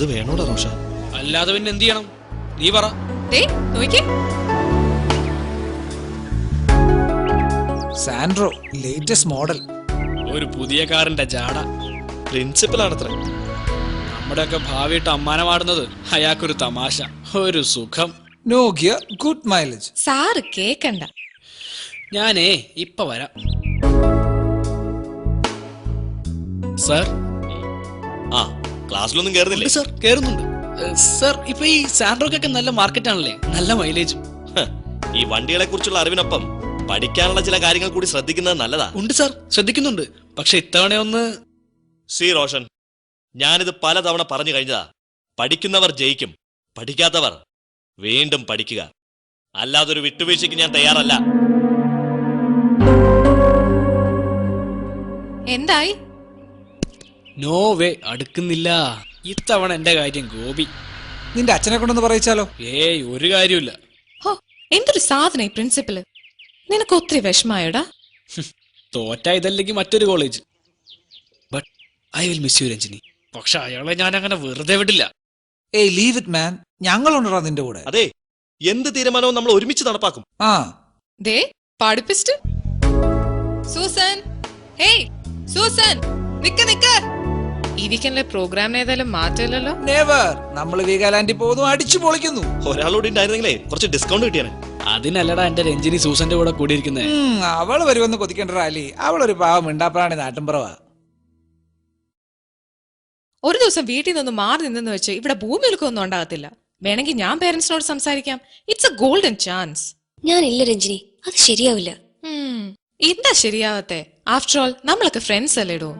അത് വേണോടാ റോഷ. അല്ലാതെ പിന്നെ എന്ത് ചെയ്യണം നീ പറ. Santro latest model. ഒരു പുതിയ കാറിന്റെ ജാട. പ്രിൻസിപ്പൽ ആണത്ര. നമ്മുടെയൊക്കെ ഭാവിയിട്ട് അമ്മാനമാടുന്നത് അയാൾക്കൊരു തമാശ, ഒരു സുഖം. No gear, good mileage. Sir കേക്കണ്ട. ഞാനേ ഇപ്പൊ വരാം. സർ. ആ ക്ലാസ്സിലൊന്നും കേറുന്നില്ലേ? സർ കേറുന്നുണ്ട്. സർ ഇപ്പൊ ഈ സാൻഡ്രോക്കൊക്കെ നല്ല മാർക്കറ്റ് ആണല്ലേ, നല്ല മൈലേജും. ഈ വണ്ടികളെ കുറിച്ചുള്ള അറിവിനൊപ്പം പഠിക്കാനുള്ള ചില കാര്യങ്ങൾ കൂടി ശ്രദ്ധിക്കുന്നത് നല്ലതാ. ഉണ്ട് സർ, ശ്രദ്ധിക്കുന്നുണ്ട്. പക്ഷെ ഇത്തവണ സി റോഷൻ, ഞാനിത് പലതവണ പറഞ്ഞു കഴിഞ്ഞതാ. പഠിക്കുന്നവർ ജയിക്കും, പഠിക്കാത്തവർ വീണ്ടും പഠിക്കുക. അല്ലാതൊരു വിട്ടുവീഴ്ചയ്ക്ക് ഞാൻ തയ്യാറല്ല. എന്തായി? നോ വേ, അടുക്കുന്നില്ല. ഇത്തവണ എന്റെ കാര്യം ഗോപി. നിന്റെ അച്ഛനെ കൊണ്ടൊന്ന് പറയിച്ചാലോ? ഏയ് ഒരു കാര്യമില്ല. ഹോ, എന്തൊരു സാധന പ്രിൻസിപ്പല്. നിനക്ക് ഒത്തിരി വിഷമായോടാ? തോറ്റ ഇതല്ലെങ്കിൽ മറ്റൊരു college. But I will miss you Ranjini. പക്ഷെ അയാളെ ഞാൻ അങ്ങനെ വെറുതെ വിടില്ല. ഏയ് ലീവ് ഇറ്റ് മാൻ, ഞങ്ങളുണ്ടോ നിന്റെ കൂടെ? അതെ, എന്ത് തീരുമാനവും നമ്മൾ ഒരുമിച്ച് നടപ്പാക്കും. ആ ദേ പഠിപ്പിസ്റ്റ്. സൂസൻ, ഹേയ് സൂസൻ, നിക്ക് നിക്ക്. ഈ വീക്കെൻഡിലെ പ്രോഗ്രാമിന് ഏതായാലും മാറ്റമില്ലല്ലോ. നെവർ. നമ്മൾ വീഗാലാൻഡിൽ പോകുന്നു, അടിച്ചു പൊളിക്കുന്നു. ഒരാളോട് ഉണ്ടായിരുന്നെങ്കിലേ കുറച്ച് ഡിസ്കൗണ്ട് കിട്ടിയാണ്. അതിനല്ലടാ എന്റെ രഞ്ജിനി സൂസന്റെ കൂടെ കൂടിയിരിക്കുന്നേ. അവള് വരുമെന്ന് കൊതിക്കേണ്ട റാലി. അവളൊരു പാവം മിണ്ടാപ്രാണി, നാട്ടിൻപുറവാ. ഒരു ദിവസം വീട്ടിൽ നിന്നൊന്ന് മാറി നിന്നെന്ന് വെച്ച് ഇവിടെ ഭൂമിയിൽക്കൊന്നും ഉണ്ടാകത്തില്ല. വേണമെങ്കിൽ ഞാൻ പേരൻസിനോട് സംസാരിക്കാം. It's a golden chance. ഞാനില്ല രഞ്ജിനി, അത് ശരിയാവില്ല. എന്താ ശരിയാവത്തെ? ആഫ്റ്റർ ഓൾ നമ്മളൊക്കെ ഫ്രണ്ട്സ് അല്ലേടോ.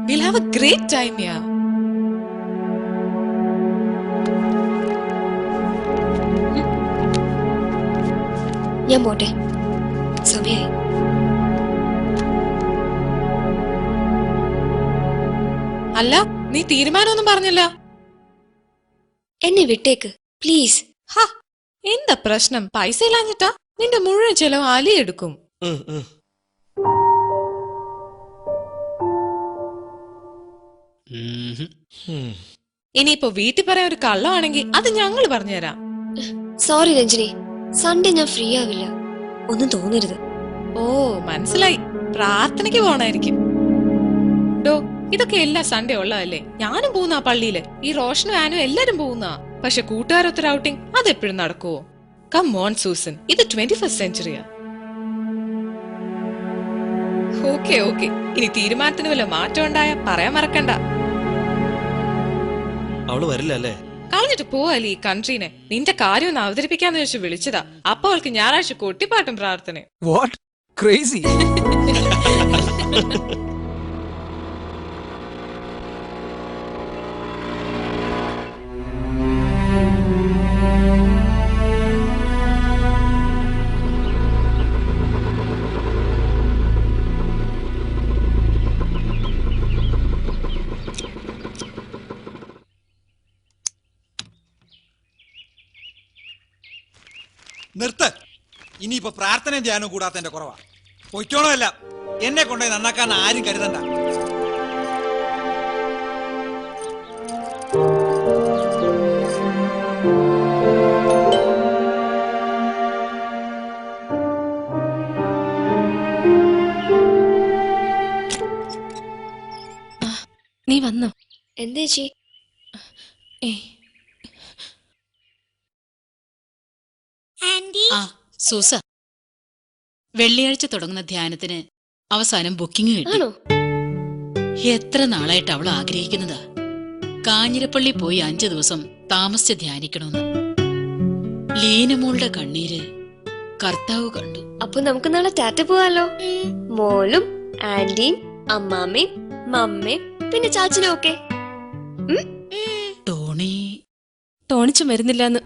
Will have a great time yeah. ഞാൻ പോട്ടെ, സമയായി. അല്ല, നീ തീരുമാനമൊന്നും പറഞ്ഞില്ല. എന്നെ വിട്ടേക്ക് പ്ലീസ്. എന്താ പ്രശ്നം? പൈസ ഇല്ലാഞ്ഞിട്ടാ? നിന്റെ മുഴുവൻ ചെലവ് അലി എടുക്കും. ഇനിയിപ്പോ വീട്ടിൽ പറയാൻ ഒരു കള്ളമാണെങ്കിൽ അത് ഞങ്ങൾ പറഞ്ഞുതരാം. സോറി രഞ്ജിനി, സൺഡേ ഞാൻ ഫ്രീ ആവില്ല. ഒന്നും തോന്നരുത്. ഓ മനസ്സിലായി, പ്രാർത്ഥനയ്ക്ക് പോണായിരിക്കും. ഡോ, ഇതൊക്കെ എല്ലാ സൺഡേ ഉള്ളതല്ലേ? ഞാനും പോകുന്ന പള്ളിയില്. ഈ റോഷനും ആനും എല്ലാരും പോകുന്ന. പക്ഷെ കൂട്ടുകാരൊത്തൊരു ഔട്ടിങ് അതെപ്പോഴും നടക്കുവോ? കം ഓൺ സൂസൻ, ഇത് 21st സെഞ്ചുറിയാ. ഓക്കെ ഓക്കെ, ഇനി തീരുമാനത്തിന് വല്ല മാറ്റം ഉണ്ടായ പറയാൻ മറക്കണ്ട. അവള് വരില്ല അല്ലേ? കളഞ്ഞിട്ട് പോവല്ലേ ഈ കൺട്രീനെ. നിന്റെ കാര്യം ഒന്ന് അവതരിപ്പിക്കാന്ന് വെച്ച് വിളിച്ചതാ. അപ്പൊ അവൾക്ക് ഞായറാഴ്ച കൊട്ടിപ്പാട്ടും പ്രാർത്ഥന. What crazy. നിർത്ത്. ഇനിയിപ്പോ പ്രാർത്ഥനയും ധ്യാനവും കൂടാത്തതിന്റെ കുറവാ. പൊയ്ക്കോണോ അല്ല, എന്നെ കൊണ്ടുപോയി നന്നാക്കാൻ ആരും കരുതണ്ട. നീ വന്നോ? എന്തേ ചേച്ചി? സൂസ, വെള്ളിയാഴ്ച തുടങ്ങുന്ന ധ്യാനത്തിന് അവസാനം ബുക്കിംഗ് കിട്ടി. എത്ര നാളായിട്ട് അവൾ ആഗ്രഹിക്കുന്നതാ. കാഞ്ഞിരപ്പള്ളി പോയി 5 ദിവസം താമസിച്ച് ധ്യാനിക്കണമെന്ന്. ലീനമോളുടെ കണ്ണീര് കർത്താവ് കണ്ടു. അപ്പൊ നമുക്ക് നാളെ ടാറ്റ പോവാലോ? മോളും ആന്റിയും അമ്മാമ്മയും മമ്മയും പിന്നെ ചാച്ചനും ഒക്കെ. ടോണിച്ചും വരുന്നില്ലെന്ന്.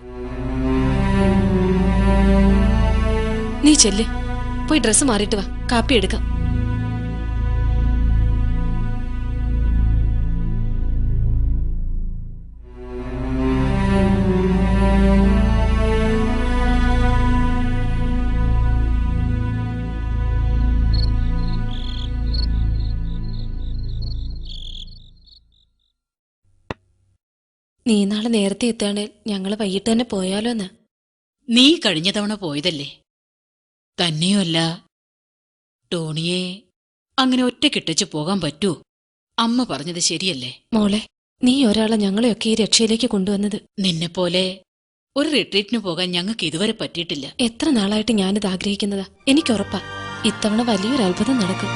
നീ ചെല്ല്, പോയി ഡ്രസ്സ് മാറിയിട്ട് വാ, കാപ്പി എടുക്കാം. നീ നാളെ നേരത്തെ എത്തുകയാണേൽ ഞങ്ങള് വൈകിട്ട് തന്നെ പോയാലോ എന്ന്. നീ കഴിഞ്ഞ തവണ പോയതല്ലേ. തന്നെയുമല്ല, ടോണിയെ അങ്ങനെ ഒറ്റക്കിട്ടച്ച് പോകാൻ പറ്റുമോ? അമ്മ പറഞ്ഞത് ശരിയല്ലേ? മോളെ, നീ ഒരാളെ ഞങ്ങളെയൊക്കെ ഈ രക്ഷയിലേക്ക് കൊണ്ടുവന്നത്. നിന്നെപ്പോലെ ഒരു റിട്രീറ്റിന് പോകാൻ ഞങ്ങൾക്ക് ഇതുവരെ പറ്റിയിട്ടില്ല. എത്ര നാളായിട്ട് ഞാനിത് ആഗ്രഹിക്കുന്നതാ. എനിക്കുറപ്പാ ഇത്തവണ വലിയൊരു അത്ഭുതം നടക്കും.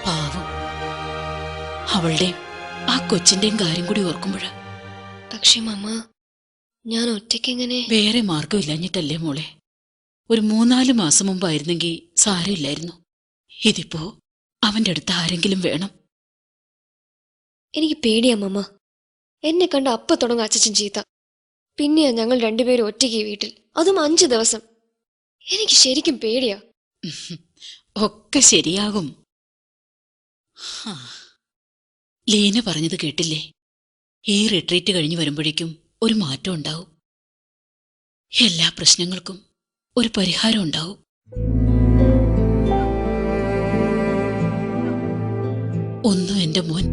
പാവം, അവളുടെയും ആ കൊച്ചിന്റെയും കാര്യം കൂടി ഓർക്കുമ്പോഴാ. പക്ഷെ മമ്മ, ഞാൻ ഒറ്റയ്ക്കെങ്ങനെ? വേറെ മാർഗമില്ലാഞ്ഞിട്ടല്ലേ മോളെ. ഒരു 3-4 മാസം മുമ്പായിരുന്നെങ്കിൽ സാരമില്ലായിരുന്നു. ഇതിപ്പോ അവന്റെ അടുത്ത് ആരെങ്കിലും വേണം. എനിക്ക് പേടിയാ മമ്മ. എന്നെ കണ്ട അപ്പ തുടങ്ങും അച്ഛൻ ചീത്ത. പിന്നെയാ ഞങ്ങൾ രണ്ടുപേരും ഒറ്റയ്ക്ക് വീട്ടിൽ, അതും 5 ദിവസം. എനിക്ക് ശരിക്കും പേടിയാ. ഒക്കെ ശരിയാകും. ലീന പറഞ്ഞത് കേട്ടില്ലേ? ഈ റിട്രീറ്റ് കഴിഞ്ഞു വരുമ്പോഴേക്കും ഒരു മാറ്റം ഉണ്ടാവും. എല്ലാ പ്രശ്നങ്ങൾക്കും ഒരു പരിഹാരം ഉണ്ടാവും. ഒന്നും എന്റെ മോൻ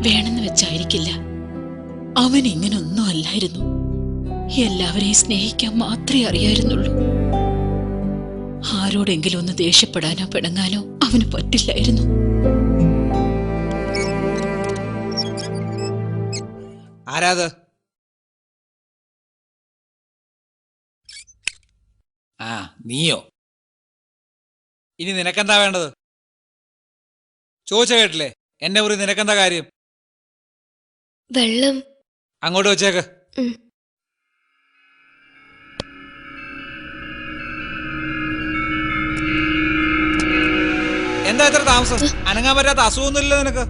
വേണമെന്ന് വെച്ചായിരിക്കില്ല. അവൻ ഇങ്ങനൊന്നും അല്ലായിരുന്നു. എല്ലാവരെയും സ്നേഹിക്കാൻ മാത്രമേ അറിയായിരുന്നുള്ളൂ. ആരോടെങ്കിലും ഒന്ന് ദേഷ്യപ്പെടാനോ പിണങ്ങാനോ അവന് പറ്റില്ലായിരുന്നു. ആരാത്? ആ, നീയോ? ഇനി നിനക്കെന്താ വേണ്ടത്? ചോദിച്ച കേട്ടില്ലേ? എന്നെ കുറി നിനക്കെന്താ കാര്യം? വെള്ളം അങ്ങോട്ട് വെച്ചേക്ക്. എന്താ ഇത്ര താമസം? അനങ്ങാൻ പറ്റാത്ത അസുഖമൊന്നുമില്ലല്ലോ നിനക്ക്?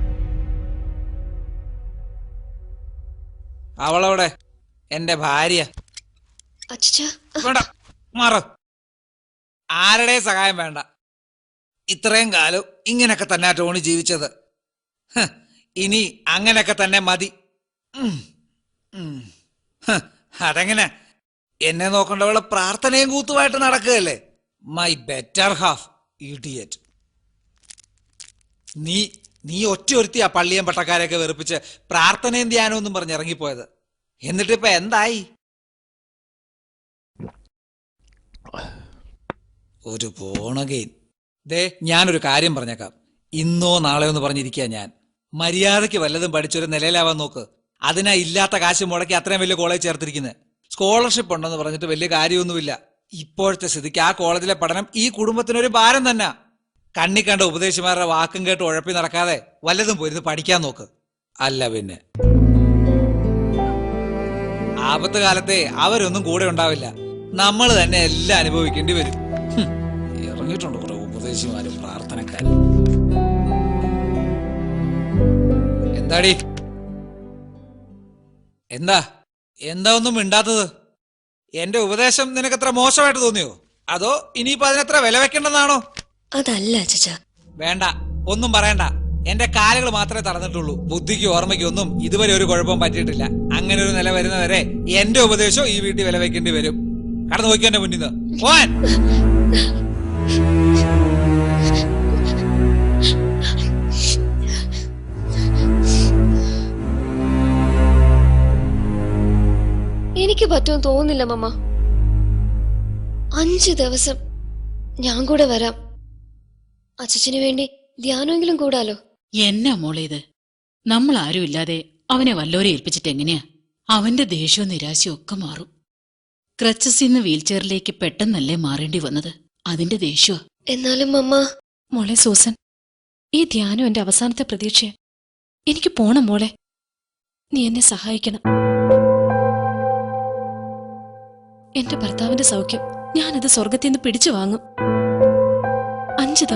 അവളവിടെ എന്റെ ഭാര്യ. വേണ്ട, മാറ. ആരുടെ സഹായം വേണ്ട. ഇത്രയും കാലം ഇങ്ങനൊക്കെ തന്നെ ടോണി ജീവിച്ചത്. ഇനി അങ്ങനൊക്കെ തന്നെ മതി. അതെങ്ങനെ? എന്നെ നോക്കേണ്ടവളെ പ്രാർത്ഥനയും കൂത്തുമായിട്ട് നടക്കുകയല്ലേ? My better half idiot. നീ ഒറ്റയൊരുത്തി ആ പള്ളിയും പട്ടക്കാരെയൊക്കെ വെറുപ്പിച്ച് പ്രാർത്ഥനയും ധ്യാനവും ഒന്നും പറഞ്ഞ് ഇറങ്ങിപ്പോയത്. എന്നിട്ടിപ്പോ എന്തായി? ഒരു പോണഗെയിൻ. ദേ, ഞാനൊരു കാര്യം പറഞ്ഞേക്കാം. ഇന്നോ നാളെയോ എന്ന് പറഞ്ഞിരിക്കുക ഞാൻ. മര്യാദയ്ക്ക് വല്ലതും പഠിച്ചൊരു നിലയിലാവാൻ നോക്ക്. അതിനാ ഇല്ലാത്ത കാശ് മുടക്കി അത്രയും വലിയ കോളേജ് ചേർത്തിരിക്കുന്നത്. സ്കോളർഷിപ്പ് ഉണ്ടെന്ന് പറഞ്ഞിട്ട് വലിയ കാര്യമൊന്നുമില്ല. ഇപ്പോഴത്തെ സ്ഥിതിക്ക് ആ കോളേജിലെ പഠനം ഈ കുടുംബത്തിനൊരു ഭാരം തന്നെ. കണ്ണി കണ്ട ഉപദേശിമാരുടെ വാക്കും കേട്ട് ഉഴപ്പി നടക്കാതെ വല്ലതും പോയിരുന്ന് പഠിക്കാൻ നോക്ക്. അല്ല പിന്നെ ആപത്ത് കാലത്തെ അവരൊന്നും കൂടെ ഉണ്ടാവില്ല. നമ്മൾ തന്നെ എല്ലാം അനുഭവിക്കേണ്ടി വരും. ഇറങ്ങിയിട്ടുണ്ട് കുറെ ഉപദേശിമാരും പ്രാർത്ഥനക്കാരും. എന്താടി? എന്താ ഒന്നും മിണ്ടാത്തത്? എന്റെ ഉപദേശം നിനക്കത്ര മോശമായിട്ട് തോന്നിയോ? അതോ ഇനിയിപ്പോ അതിനെത്ര വില വെക്കേണ്ടെന്നാണോ? അതല്ല അച്ഛാ. വേണ്ട, ഒന്നും പറയണ്ട. എന്റെ കാലുകൾ മാത്രമേ തടഞ്ഞിട്ടുള്ളൂ. ബുദ്ധിക്കും ഓർമ്മയ്ക്കും ഒന്നും ഇതുവരെ ഒരു കുഴപ്പവും പറ്റിയിട്ടില്ല. അങ്ങനെ ഒരു നില വരുന്നവരെ എന്റെ ഉപദേശം ഈ വീട്ടിൽ വില വെക്കേണ്ടി വരും. കടന്നു നോക്കിയോ എന്റെ മുന്നിൽ നിന്ന് പോവാൻ. എനിക്ക് പറ്റുമെന്ന് തോന്നുന്നില്ല മമ്മ. 5 ദിവസം ഞാൻ കൂടെ വരാം. അച്ഛന് വേണ്ടി ധ്യാനമെങ്കിലും കൂടാലോ. എന്നാ മോളെ ഇത്? നമ്മൾ ആരും ഇല്ലാതെ അവനെ വല്ലോരെ ഏൽപ്പിച്ചിട്ട് എങ്ങനെയാ? അവന്റെ ദേഷ്യവും നിരാശയും ഒക്കെ മാറും. ക്രച്ചസിന്ന് വീൽചെയറിലേക്ക് പെട്ടെന്നല്ലേ മാറേണ്ടി വന്നത്. അതിന്റെ ദേഷ്യമാ. എന്നാലും മമ്മ. മോളെ സൂസൻ, ഈ ധ്യാനം എന്റെ അവസാനത്തെ പ്രതീക്ഷയാ. എനിക്ക് പോണം മോളെ. നീ എന്നെ സഹായിക്കണം. എന്റെ ഭർത്താവിന്റെ സൗഖ്യം ഞാനത് സ്വർഗത്തിൽ നിന്ന് പിടിച്ചു വാങ്ങും. 5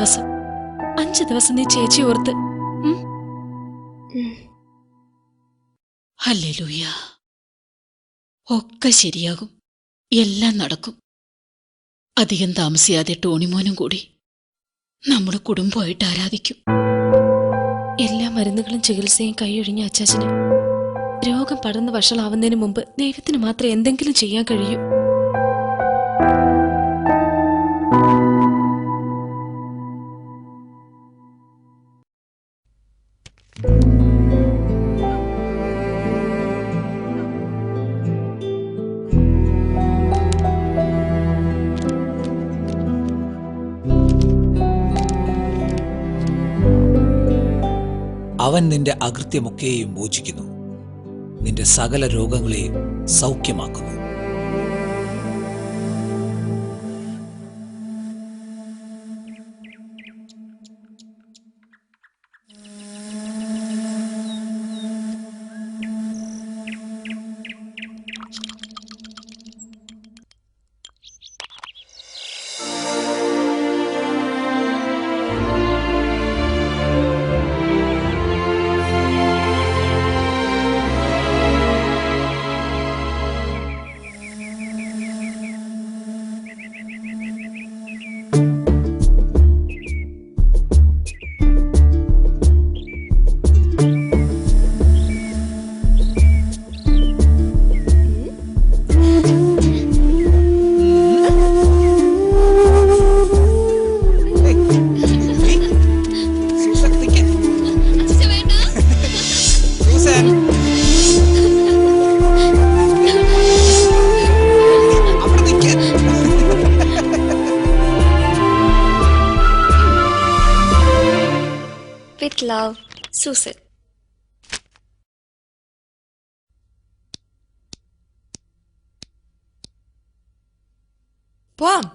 ദിവസം നീ ചേച്ചി ഓർത്ത്. ഹല്ലേലൂയ. ഒക്കെ ശരിയാകും. എല്ലാം നടക്കും. അധികം താമസിയാതെ ടോണിമോനും കൂടി നമ്മുടെ കുടുംബമായിട്ട് ആരാധിക്കും. എല്ലാ മരുന്നുകളും ചികിത്സയും കൈയൊഴിഞ്ഞ അച്ചാച്ചന് രോഗം പടർന്ന് വഷളാവുന്നതിന് മുമ്പ് ദൈവത്തിന് മാത്രമേ എന്തെങ്കിലും ചെയ്യാൻ കഴിയൂ. അവൻ നിന്റെ അകൃത്യമൊക്കെയും മോചിക്കുന്നു, നിന്റെ സകല രോഗങ്ങളെയും സൗഖ്യമാക്കുന്നു. With love, Susan. പോവാം.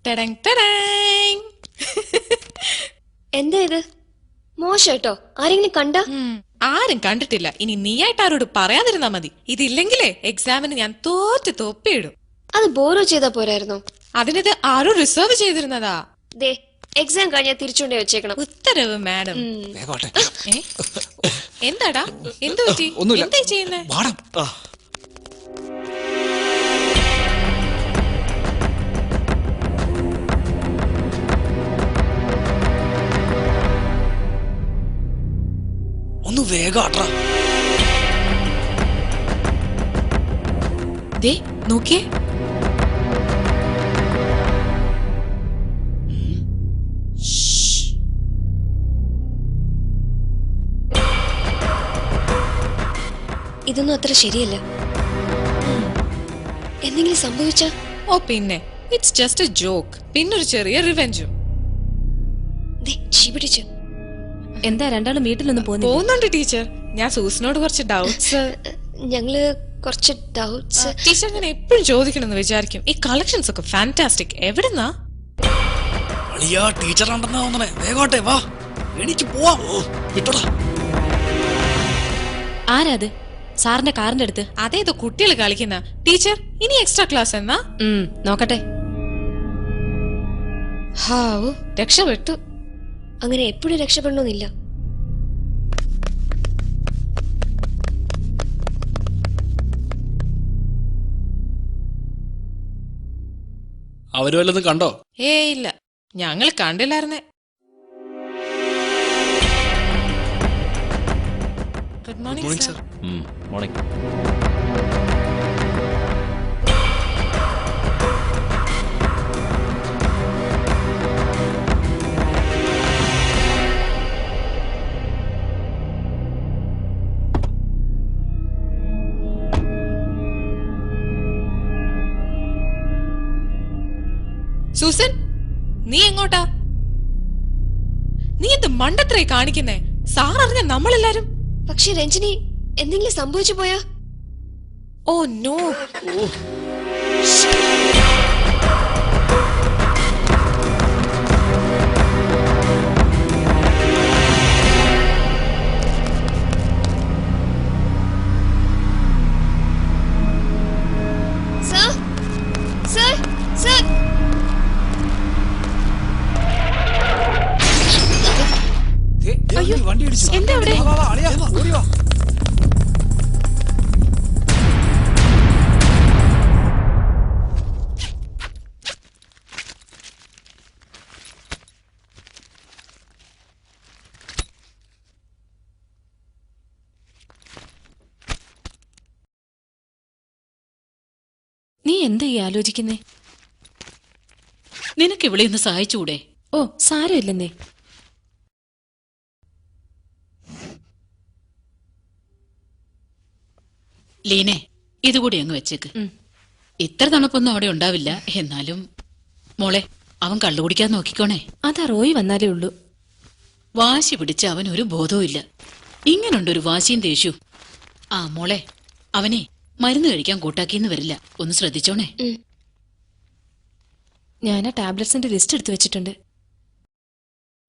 ടടങ് ടടങ്. എന്താ ഇത്? മോശട്ടോ, ആരെങ്കിലും കണ്ട? ആരും കണ്ടിട്ടില്ല. ഇനി നീയായിട്ട് ആരോട് പറയാതിരുന്നാ മതി. ഇതില്ലെങ്കിലേ എക്സാമിന് ഞാൻ തോറ്റ് തൊപ്പിയിടും. അത് ബോറോ ചെയ്താ പോരായിരുന്നോ? അതിനിത് ആരോ റിസർവ് ചെയ്തിരുന്നതാ. ദേ, എക്സാം കഴിഞ്ഞാൽ തിരിച്ചുകൊണ്ടേ വെച്ചേക്കണം. ഉത്തരവ് മാഡം. എന്താടാ, എന്തു പറ്റി? എന്താ ചെയ്യുന്നേ? ഒന്ന് വേഗാട്രാ. ദേ നോക്കിയേ. ഇതൊന്നും അത്ര ശരിയല്ല. എന്തെങ്കിലും സംഭവിച്ച? ഓ പിന്നെ, ഇറ്റ്സ് ജസ്റ്റ് എ ജോക്ക്. പിന്നൊരു ചെറിയ റിവെഞ്ചും. പിടിച്ചു. എന്താ രണ്ടാളും വീട്ടിലൊന്നും പോകുന്നുണ്ട് ടീച്ചർ. ഞാൻ സൂസിനോട് കുറച്ച് ഡൗട്ട്സ്. ഞങ്ങള് കുറച്ച് ഡൗട്ട്സ്. ടീച്ചർ ഞാൻ എപ്പോഴും ചോദിക്കണമെന്ന് വിചാരിക്കും. ഈ കളക്ഷൻസ് ഒക്കെ ഫാന്റാസ്റ്റിക്. എവിടുന്നാ? ടീച്ചർ വേഗോട്ടെ വാ, എനിക്ക് പോവാം. വിട്ടോടാ. ആരാത്? സാറിന്റെ കാറിന്റെ അടുത്ത്. അതേതോ കുട്ടികൾ കളിക്കുന്ന. ടീച്ചർ, ഇനി എക്സ്ട്രാ ക്ലാസ് എന്നാ? നോക്കട്ടെ. ഹാവു, രക്ഷപ്പെട്ടു. അങ്ങനെ എപ്പോഴും രക്ഷപ്പെടണമെന്നില്ല. അവര് വല്ലതും കണ്ടോ? ഇല്ല, ഞങ്ങൾ കണ്ടില്ലായിരുന്നേ. Good morning sir. Morning. Susan, നീ എങ്ങോട്ടാ? നീ എന്ത് മണ്ടത്രേ കാണിക്കുന്നേ? സാർ അറിഞ്ഞ നമ്മളെല്ലാരും. പക്ഷെ രഞ്ജിനി, എന്തെങ്കിലും സംഭവിച്ചു പോയാ? Oh no. Sir, sir, sir. വണ്ടി ഇടിച്ചു. എന്താ അവിടെ? ഓടി വാ. നീ എന്താ ഈ ആലോചിക്കുന്നേ? നിനക്ക് ഇവിടെ ഒന്ന് സഹായിച്ചുകൂടെ? ഓ, സാരമില്ലെന്നേ. ലീനെ, ഇതുകൂടി അങ്ങ് വെച്ചേക്ക്. ഉം. ഇത്ര തണുപ്പൊന്നും അവിടെ ഉണ്ടാവില്ല. എന്നാലും മോളെ, അവൻ കള്ളു കുടിക്കാൻ നോക്കിക്കോണേ. അതാ റോയി വന്നാലേ ഉള്ളൂ. വാശി പിടിച്ച അവൻ ഒരു ബോധവും ഇല്ല. ഇങ്ങനുണ്ടൊരു വാശിയും ദേഷ്യവും. ആ മോളെ, അവനെ മരുന്ന് കഴിക്കാൻ കൂട്ടാക്കിന്ന് വരില്ല. ഒന്ന് ശ്രദ്ധിച്ചോണേ. ഞാൻ ആ ടാബ്ലറ്റ്സിന്റെ ലിസ്റ്റ് എടുത്തു വെച്ചിട്ടുണ്ട്.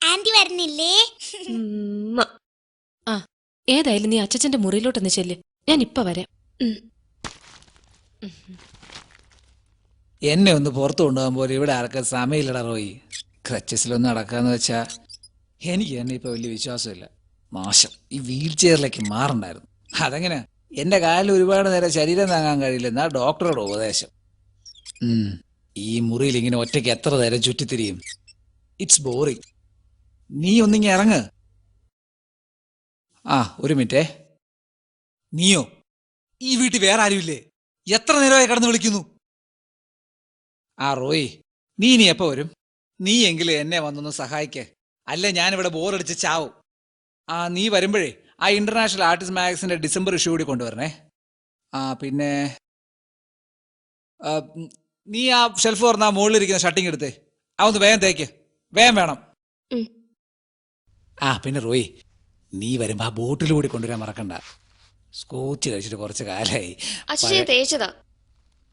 ആന്റി വരുന്നില്ലേ? ഉമ്മ. ആ, ഏതായാലും നീ അച്ഛച്ചന്റെ മുറിയിലോട്ടൊന്ന് ചെല്ല്. ഞാൻ ഇപ്പൊ വരാം. എന്നെ ഒന്ന് പുറത്തു കൊണ്ടുപോകാൻ പോലെ ഇവിടെ ആർക്കും സമയമില്ലടാ റോയി. ക്രച്ചസിലൊന്നും നടക്കാന്ന് വെച്ചാ എനിക്ക് തന്നെ ഇപ്പൊ വലിയ വിശ്വാസമില്ല. മോശം, ഈ വീൽ ചെയറിലേക്ക് മാറണ്ടായിരുന്നു. അതെങ്ങനെ? എന്റെ കാലിൽ ഒരുപാട് നേരം ശരീരം താങ്ങാൻ കഴിയില്ലെന്നാ ഡോക്ടറുടെ ഉപദേശം. ഈ മുറിയിൽ ഇങ്ങനെ ഒറ്റയ്ക്ക് എത്ര നേരം ചുറ്റിത്തിരിയും? It's boring. നീ ഒന്നിങ്ങി ഇറങ്ങ്. ആ, ഒരു മിനിറ്റേ. നീയോ? ഈ വീട്ടിൽ വേറെ ആരുമില്ലേ? എത്ര നേരമായി കടന്ന് വിളിക്കുന്നു? ആ റോയി, നീ ഇനി എപ്പോ വരും? നീ എങ്കിലും എന്നെ വന്നൊന്ന് സഹായിക്കേ, അല്ലേ ഞാനിവിടെ ബോറടിച്ച് ചാവും. ആ, നീ വരുമ്പോഴേ ആ ഇന്റർനാഷണൽ ആർട്ടിസ്റ്റ് മാഗസിന്റെ ഡിസംബർ ഇഷ്യൂ കൂടി കൊണ്ടുവരണേ. ആ, പിന്നെ നീ ആ ഷെൽഫ് തുറന്ന് ആ മുകളിലിരിക്കുന്ന ഷട്ടിങ് എടുത്തേ. അതൊന്ന് വേഗം തേക്ക്, വേഗം വേണം. ആ, പിന്നെ റോയി, നീ വരുമ്പോ ആ ബോട്ടിൽ കൂടി കൊണ്ടുവരാൻ മറക്കണ്ട. സ്കോച്ച് കഴിച്ചിട്ട് കുറച്ച് കാലായി. തേച്ചതാ.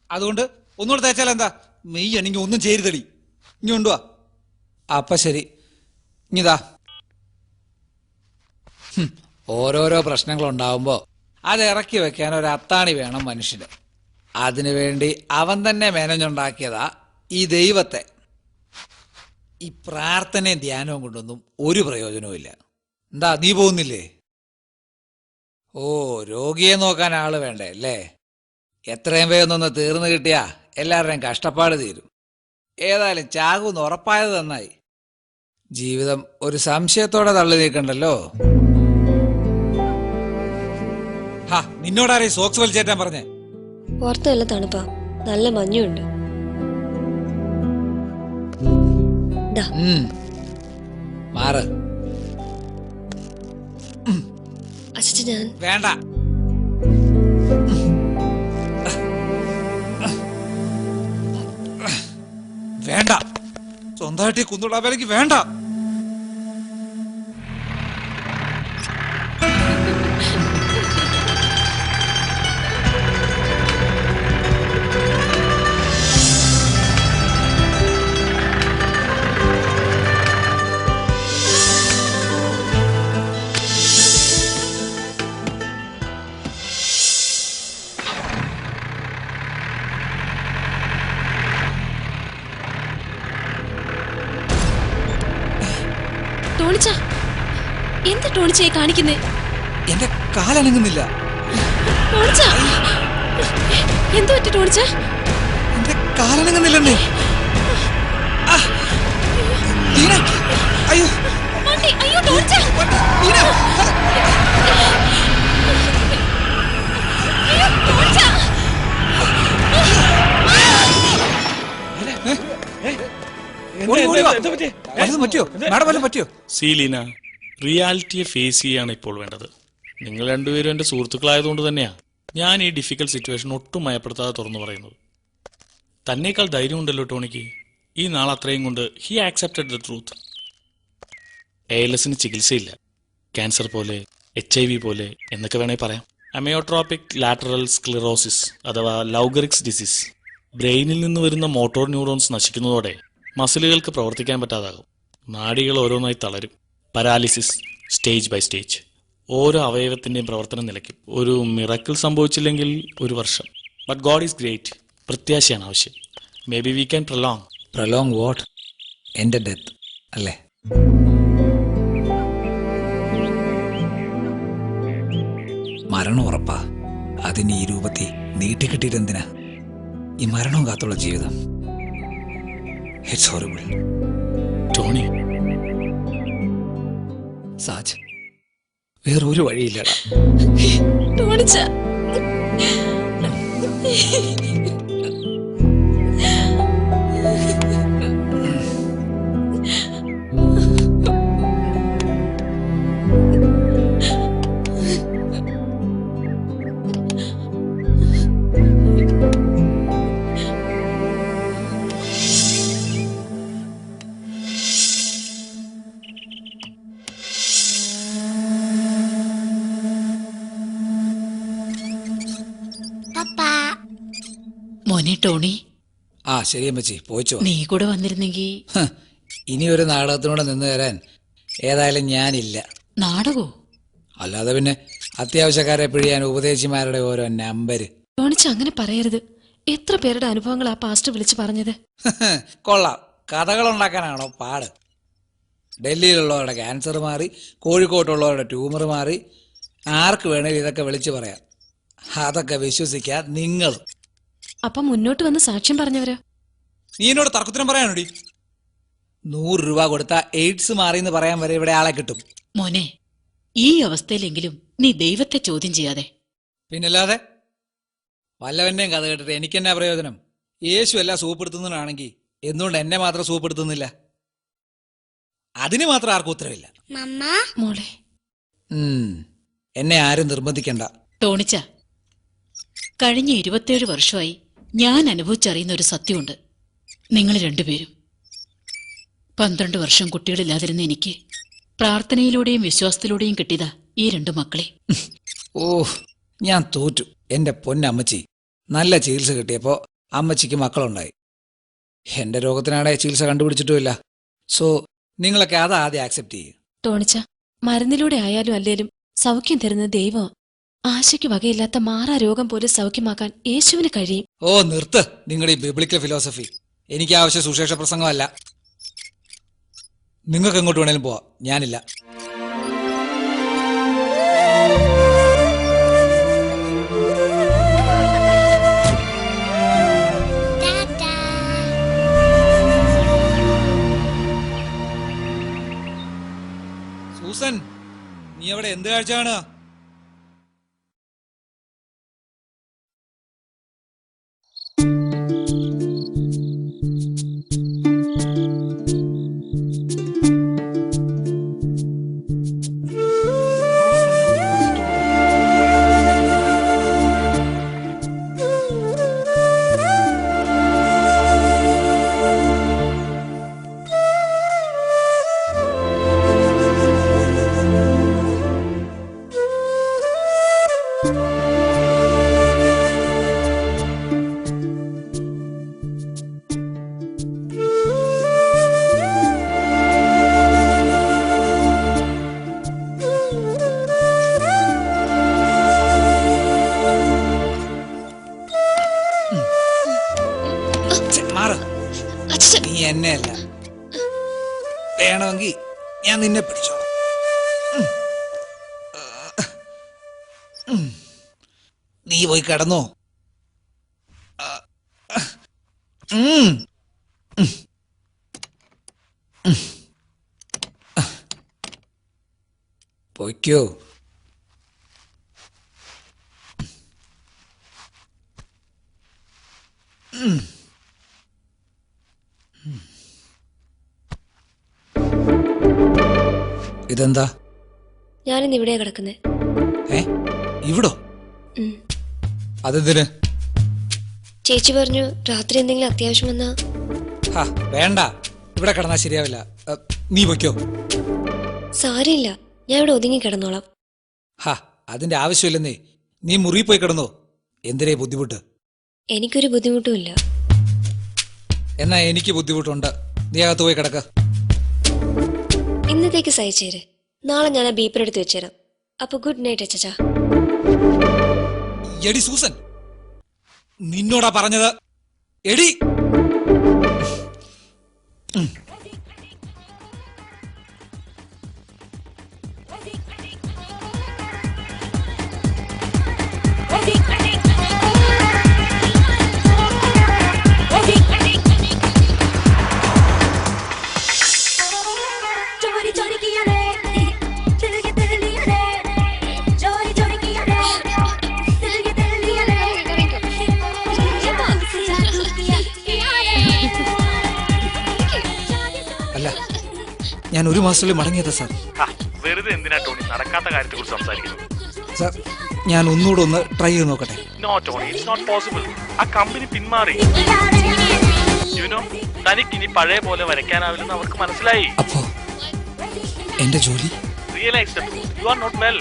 അതുകൊണ്ട് ഒന്നുകൂടെ തേച്ചാൽ എന്താ? മെയ്യ എനിക്ക് ഒന്നും ചേരുതടി. ഇനി കൊണ്ടുവാ. അപ്പൊ ശരി, ഇനിതാ. ഓരോരോ പ്രശ്നങ്ങളുണ്ടാവുമ്പോ അത് ഇറക്കി വെക്കാൻ ഒരു അത്താണി വേണം മനുഷ്യന്. അതിനുവേണ്ടി അവൻ തന്നെ മേനഞ്ഞുണ്ടാക്കിയതാ ഈ ദൈവത്തെ. ഈ പ്രാർത്ഥനയും ധ്യാനവും കൊണ്ടൊന്നും ഒരു പ്രയോജനവും ഇല്ല. എന്താ, നീ പോകുന്നില്ലേ? ഓ, രോഗിയെ നോക്കാൻ ആള് വേണ്ടേ അല്ലേ? എത്രയും വേഗം ഒന്ന് തീർന്നു കിട്ടിയാ എല്ലാവരുടെയും കഷ്ടപ്പാട് തീരും. ഏതായാലും ചാകുന്ന് ഉറപ്പായത് നന്നായി. ജീവിതം ഒരു സംശയത്തോടെ തള്ളി നീക്കണ്ടല്ലോ. ഹാ, നിന്നോടാരേ സോക്സ് വലിച്ചേറ്റാൻ പറഞ്ഞേ? പുറത്ത് നല്ല തണുപ്പാ, നല്ല മഞ്ഞുണ്ട്. മാറ്. അച്ഛൻ ഞാൻ വേണ്ട. വേണ്ട, സ്വന്തമായിട്ട് കുന്നുള്ള വിലക്ക് വേണ്ട. ടോണിച്ച, എന്താ ടോണിച്ചയെ കാണിക്കുന്നേ? എന്റെ കാലനങ്ങുന്നില്ല. ടോണിച്ച, എന്തു പറ്റി ടോണിച്ച? എന്റെ കാലനങ്ങുന്നില്ലെന്നേ. അയ്യോ, അയ്യോ ടോണിച്ച, സീലീന, റിയാലിറ്റിയെ ഫേസ് ചെയ്യാണ് ഇപ്പോൾ വേണ്ടത്. നിങ്ങൾ രണ്ടുപേരും എന്റെ സുഹൃത്തുക്കളായതുകൊണ്ട് തന്നെയാ ഞാൻ ഈ ഡിഫിക്കൽട്ട് സിറ്റുവേഷൻ ഒട്ടും മയപ്പെടുത്താതെ തുറന്നു പറയുന്നത്. തന്നേക്കാൾ ധൈര്യമുണ്ടല്ലോ ടോണിക്ക്. ഈ നാൾ അത്രയും കൊണ്ട് ഹി ആക്സെപ്റ്റഡ് ദ ട്രൂത്ത്. ALSന് ചികിത്സയില്ല. ക്യാൻസർ പോലെ, HIV പോലെ എന്നൊക്കെ വേണേ പറയാം. അമയോട്രോപിക് ലാറ്ററൽ സ്ക്ലിറോസിസ് അഥവാ ലൗഗറിക്സ് ഡിസീസ്. ബ്രെയിനിൽ നിന്ന് വരുന്ന മോട്ടോർ ന്യൂറോൺസ് നശിക്കുന്നതോടെ മസിലുകൾക്ക് പ്രവർത്തിക്കാൻ പറ്റാതാകും. നാഡികൾ ഓരോന്നായി തളരും. Paralysis stage by stage. ഓരോ അവയവത്തിന്റെയും പ്രവർത്തനം നിലയ്ക്കും. ഒരു മിറക്കിൾ സംഭവിച്ചില്ലെങ്കിൽ 1 വർഷം. But God is great. പ്രത്യാശയാണ് ആവശ്യം. Maybe we can prolong what? എന്റെ ഡെത്ത് അല്ലേ? മരണം ഉറപ്പാ. അതിന് ഈ രൂപത്തിൽ നീട്ടിക്കിട്ടിട്ടെന്തിനാ? ഈ മരണവും കാത്തുള്ള ജീവിതം. It's horrible. ടോണി, സാജ്, വേറൊരു വഴിയില്ലടാ. ടോണിച്ച, മോനെ ടോണി, ആ ശരി അമ്മച്ചി, പോയിച്ചോ. നീ കൂടെ വന്നിരുന്നെങ്കി. ഇനി ഒരു നാടകത്തിനോട് നിന്ന് തരാൻ ഏതായാലും ഞാനില്ല. നാടകോ? അല്ലാതെ പിന്നെ അത്യാവശ്യക്കാരെ പിഴിയാൻ ഉപദേശിമാരുടെ ഓരോ നമ്പര്. ടോണിച്ച അങ്ങനെ പറയരുത്. എത്ര പേരുടെ അനുഭവങ്ങൾ ആ പാസ്റ്റർ വിളിച്ചു പറഞ്ഞത്. കൊള്ളാം, കഥകളുണ്ടാക്കാനാണോ പാട്? ഡൽഹിയിലുള്ളവരുടെ ക്യാൻസർ മാറി, കോഴിക്കോട്ടുള്ളവരുടെ ട്യൂമർ മാറി, ആർക്ക് വേണേലും ഇതൊക്കെ വിളിച്ചു പറയാം. അതൊക്കെ വിശ്വസിക്കാൻ നിങ്ങൾ. അപ്പൊ മുന്നോട്ട് വന്ന് സാക്ഷ്യം പറഞ്ഞവരോ? നീ എന്നോട് തർക്കത്തിനും പറയാനോടി? 100 രൂപ കൊടുത്താൽ എയ്ഡ്സ് മാറിയെന്ന് പറയാൻ വരെ ഇവിടെ ആളെ കിട്ടും. മോനെ, ഈ അവസ്ഥയിലെങ്കിലും നീ ദൈവത്തെ ചോദ്യം ചെയ്യാതെ. പിന്നല്ലാതെ വല്ലവന്റെയും കഥ കേട്ടിട്ട് എനിക്കെന്നാ പ്രയോജനം? യേശു എല്ലാം സൂപ്പെടുത്തുന്നതാണെങ്കിൽ എന്തുകൊണ്ട് എന്നെ മാത്രം സൂപ്പെടുത്തുന്നില്ല? അതിന് മാത്രം ആർക്കും ഉത്തരവില്ല. മോളെ, എന്നെ ആരും നിർബന്ധിക്കണ്ട. ടോണിച്ച, കഴിഞ്ഞ 27 വർഷമായി ഞാൻ അനുഭവിച്ചറിയുന്ന ഒരു സത്യമുണ്ട്. നിങ്ങൾ രണ്ടുപേരും 12 വർഷം കുട്ടികളില്ലാതിരുന്ന എനിക്ക് പ്രാർത്ഥനയിലൂടെയും വിശ്വാസത്തിലൂടെയും കിട്ടിയതാ ഈ 2 മക്കളെ. ഓ, ഞാൻ തോറ്റു. എന്റെ പൊന്നമ്മച്ചി, നല്ല ചികിത്സ കിട്ടിയപ്പോ അമ്മച്ചിക്ക് മക്കളുണ്ടായി. എന്റെ രോഗത്തിനാണെ ചികിത്സ കണ്ടുപിടിച്ചിട്ടുമില്ല. സോ നിങ്ങളൊക്കെ അത് ആദ്യം ആക്സെപ്റ്റ് ചെയ്യും. ടോണിച്ച, മരുന്നിലൂടെ ആയാലും അല്ലേലും സൗഖ്യം തരുന്ന ദൈവം. ആശയ്ക്ക് വകയില്ലാത്ത മാറാ രോഗം പോലും സൗഖ്യമാക്കാൻ യേശുവിന് കഴിയും. ഓ നിർത്ത് നിങ്ങളുടെ ഈ ബിബ്ലിക്കൽ ഫിലോസഫി. എനിക്ക് ആവശ്യം സുശേഷ പ്രസംഗമല്ല. നിങ്ങൾക്ക് എങ്ങോട്ട് വേണേലും പോവാ, ഞാനില്ല. സൂസൻ, നീ അവിടെ എന്ത് കാഴ്ച കാണുക? നീ എന്നെയല്ല, വേണമെങ്കിൽ ഞാൻ നിന്നെ പിടിച്ചോളാം. നീ പോയി കിടന്നോ. പൊയ്ക്കോ. ഇതെന്താ? ഞാനിന്ന് ഇവിടെ കിടക്കുന്നേ. ഇവിടോ? അതെന്തിന്? ചേച്ചി പറഞ്ഞു രാത്രി എന്തെങ്കിലും അത്യാവശ്യം വന്നാ. വേണ്ട, ഇവിടെ കിടന്നാ ശരിയാവില്ല. നീ പൊയ്ക്കോ. സാരമില്ല, ഞാൻ ഇവിടെ ഒതുങ്ങി കിടന്നോളാം. അതിന്റെ ആവശ്യമില്ലെന്നേ. നീ മുറി പോയി കിടന്നോ. എന്തിനേ ബുദ്ധിമുട്ട്? എനിക്കൊരു ബുദ്ധിമുട്ടുമില്ല. എന്നാ എനിക്ക് ബുദ്ധിമുട്ടുണ്ട്. നീ അകത്ത് പോയി കിടക്ക. ഇന്നത്തേക്ക് സഹിച്ചേര്. നാളെ ഞാൻ ആ ബീപ്പർ എടുത്ത് വെച്ചേരാം. അപ്പൊ ഗുഡ് നൈറ്റ് അച്ചാ. എടി സൂസൻ, നിന്നോടാ പറഞ്ഞത്. എടി ഞാൻ 1 മാസത്തിൽ മടങ്ങിയതാ സാർ. വെറുതെ എന്തിനാ ടോണി നടക്കാത്ത കാര്യത്തെ കുറിച്ച് സംസാരിക്കുന്നത്? സാർ, ഞാൻ ഒന്നുകൂടെ ഒന്ന് ട്രൈ ചെയ്ത് നോക്കട്ടെ. No Tony, it's not possible. ആ കമ്പനി പിന്മാറി. തനിക്ക് ഇനി പഴയ പോലെ വരയ്ക്കാനാവില്ലെന്ന് അവർക്ക് മനസ്സിലായി. അപ്പോ എന്റെ ജോലി? Realise you are not well.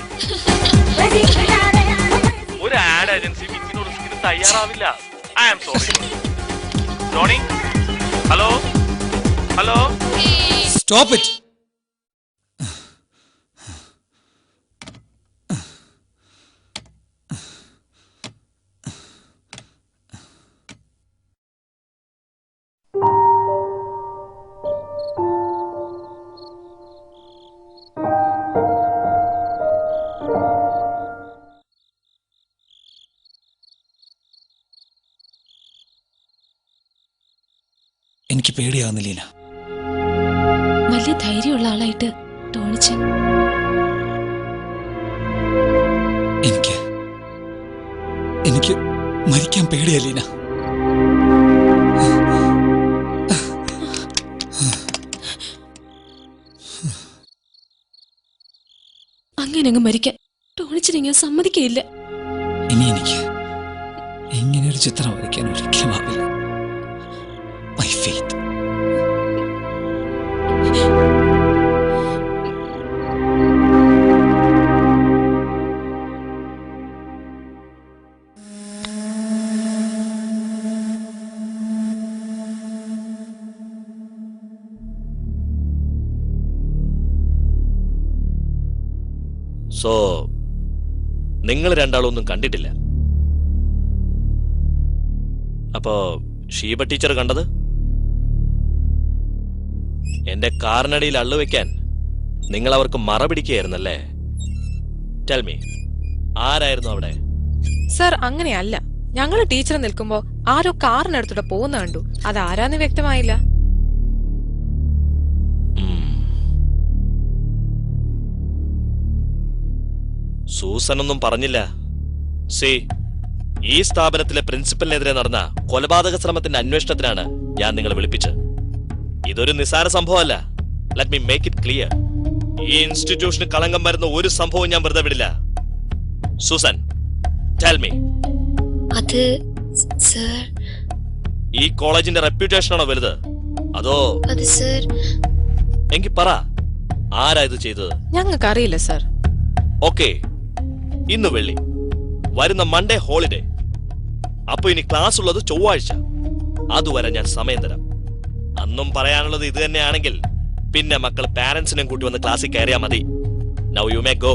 ഒരു ആഡ് ഏജൻസിയും ഇങ്ങനെ റിസ്കിന് തയ്യാറാവില്ല. I am sorry. Johnny? Hello? Hello? Stop it! എനിക്ക് പേടിയാവുന്നില്ല ലീന. വലിയ ധൈര്യമുള്ള ആളായിട്ട് ടോണിച്ചൻ. എനിക്ക് മരിക്കാൻ പേടിയാ ലീന. അങ്ങനെ അങ്ങ് മരിക്കാൻ ടോണിച്ചൻ ഇങ്ങനെ സമ്മതിക്കയില്ല. ഇനി എനിക്ക് ഇങ്ങനെ ഒരു ചിത്രം വരയ്ക്കാൻ ഒരിക്കലും ആവില്ല. My faith. സോ നിങ്ങൾ രണ്ടാളൊന്നും കണ്ടിട്ടില്ല. അപ്പോ ഷീബ ടീച്ചർ കണ്ടത് എന്റെ കാറിനടിയിൽ അള്ളുവെക്കാൻ നിങ്ങൾ അവർക്ക് മറ പിടിക്കുകയായിരുന്നല്ലേ? ടെൽ മീ, ആരായിരുന്നു അവിടെ? സർ, അങ്ങനെയല്ല. ഞങ്ങള് ടീച്ചർ നിൽക്കുമ്പോ ആരോ കാറിനടുത്തൂടെ പോകുന്ന കണ്ടു. അതാരാന്ന് വ്യക്തമായില്ല. സൂസൻ ഒന്നും പറഞ്ഞില്ല. സി, ഈ സ്ഥാപനത്തിലെ പ്രിൻസിപ്പലിനെതിരെ നടന്ന കൊലപാതക ശ്രമത്തിന്റെ അന്വേഷണത്തിനാണ് ഞാൻ നിങ്ങളെ വിളിപ്പിച്ചത്. ഇതൊരു നിസ്സാര സംഭവമല്ല. Let me make it clear. ഈ ഇൻസ്റ്റിറ്റ്യൂഷന് കളങ്കം വരുന്ന ഒരു സംഭവം ഞാൻ വെറുതെ വിടില്ല. Susan, tell me. അത് സർ, ഈ കോളേജിന്റെ റെപ്യൂട്ടേഷൻ ആണോ വലുത്, അതോ? അത് സർ. എങ്കിൽ പറ, ആരാ ഇത് ചെയ്തത്? ഞങ്ങൾക്കറിയില്ല സർ. ഓക്കെ, ഇന്ന് വെള്ളി, വരുന്ന മൺഡേ ഹോളിഡേ. അപ്പൊ ഇനി ക്ലാസ് ഉള്ളത് ചൊവ്വാഴ്ച. അതുവരെ ഞാൻ സമയം തരാം. അന്നും പറയാനുള്ളത് ഇത് തന്നെയാണെങ്കിൽ പിന്നെ മക്കൾ പാരന്റ്സിനെയും കൂട്ടി വന്ന് ക്ലാസ്സിൽ കയറിയാ മതി. Now you may go.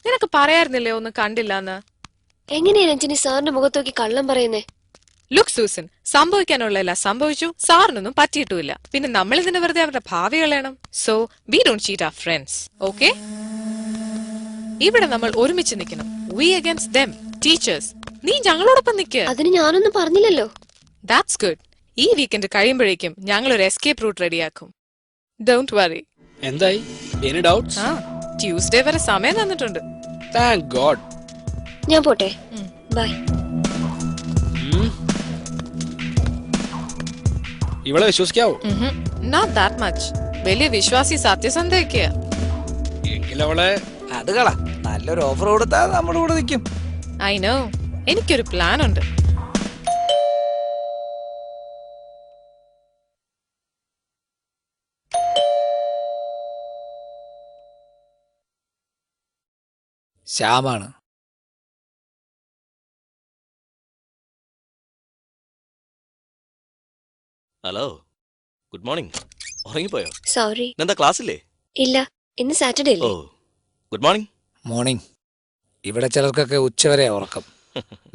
നിനക്ക് പറയായിരുന്നില്ലേ ഒന്നും കണ്ടില്ലെന്ന്? എങ്ങനെയാ രഞ്ജനി സാറിന്റെ മുഖത്തോക്കി കള്ളം പറയുന്നേ? ലുക്ക് സൂസൻ, സംഭവിക്കാനുള്ളതല്ല സംഭവിച്ചു. സാറിനൊന്നും പറ്റിയിട്ടുമില്ല. പിന്നെ നമ്മൾ ഇതിന് വെറുതെ അവരുടെ ഭാവി കളയണം. So we don't cheat our friends. Okay? ഇവിടെ നമ്മൾ ഒരുമിച്ച് നിൽക്കണം. We against them, teachers. നീ ഞങ്ങളോടൊപ്പം നിൽക്ക്. അതിന് ഞാനൊന്നും പറഞ്ഞില്ലല്ലോ. That's good. ഈ വീക്കെൻഡ് കഴിയുമ്പോഴേക്കും ഞങ്ങൾ ഒരു എസ്കേപ്പ് റൂട്ട് റെഡിയാക്കും. Don't worry. എന്തായി? Any doubts? ട്യൂസ്ഡേ വരെ സമയം തന്നിട്ടുണ്ട്. Thank God. ഞാൻ പോട്ടെ. ബൈ. ഇവളെ വിശ്വസിക്കാവോ? Not that much. വലിയ വിശ്വാസി സത്യസന്ധയൊക്കെയാ. എങ്കിലവളെ അത് കള. നല്ലൊരു ഓഫർ കൊടുത്താ നമ്മുടെ കൂടെ നിൽക്കും. I know. എനിക്കൊരു പ്ലാൻ ഉണ്ട്. ശ്യാമാണ്. Hello, good morning. ഉറങ്ങിപ്പോയോ? സോറി. എന്താ ക്ലാസ്സില്ലേ? ഇല്ല, ഇന്ന് സാറ്റർഡേ ഓ, അല്ലേ? Good morning. മോർണിംഗ്. ഇവിടെ ചിലർക്കൊക്കെ ഉച്ചവരെ ഉറക്കം.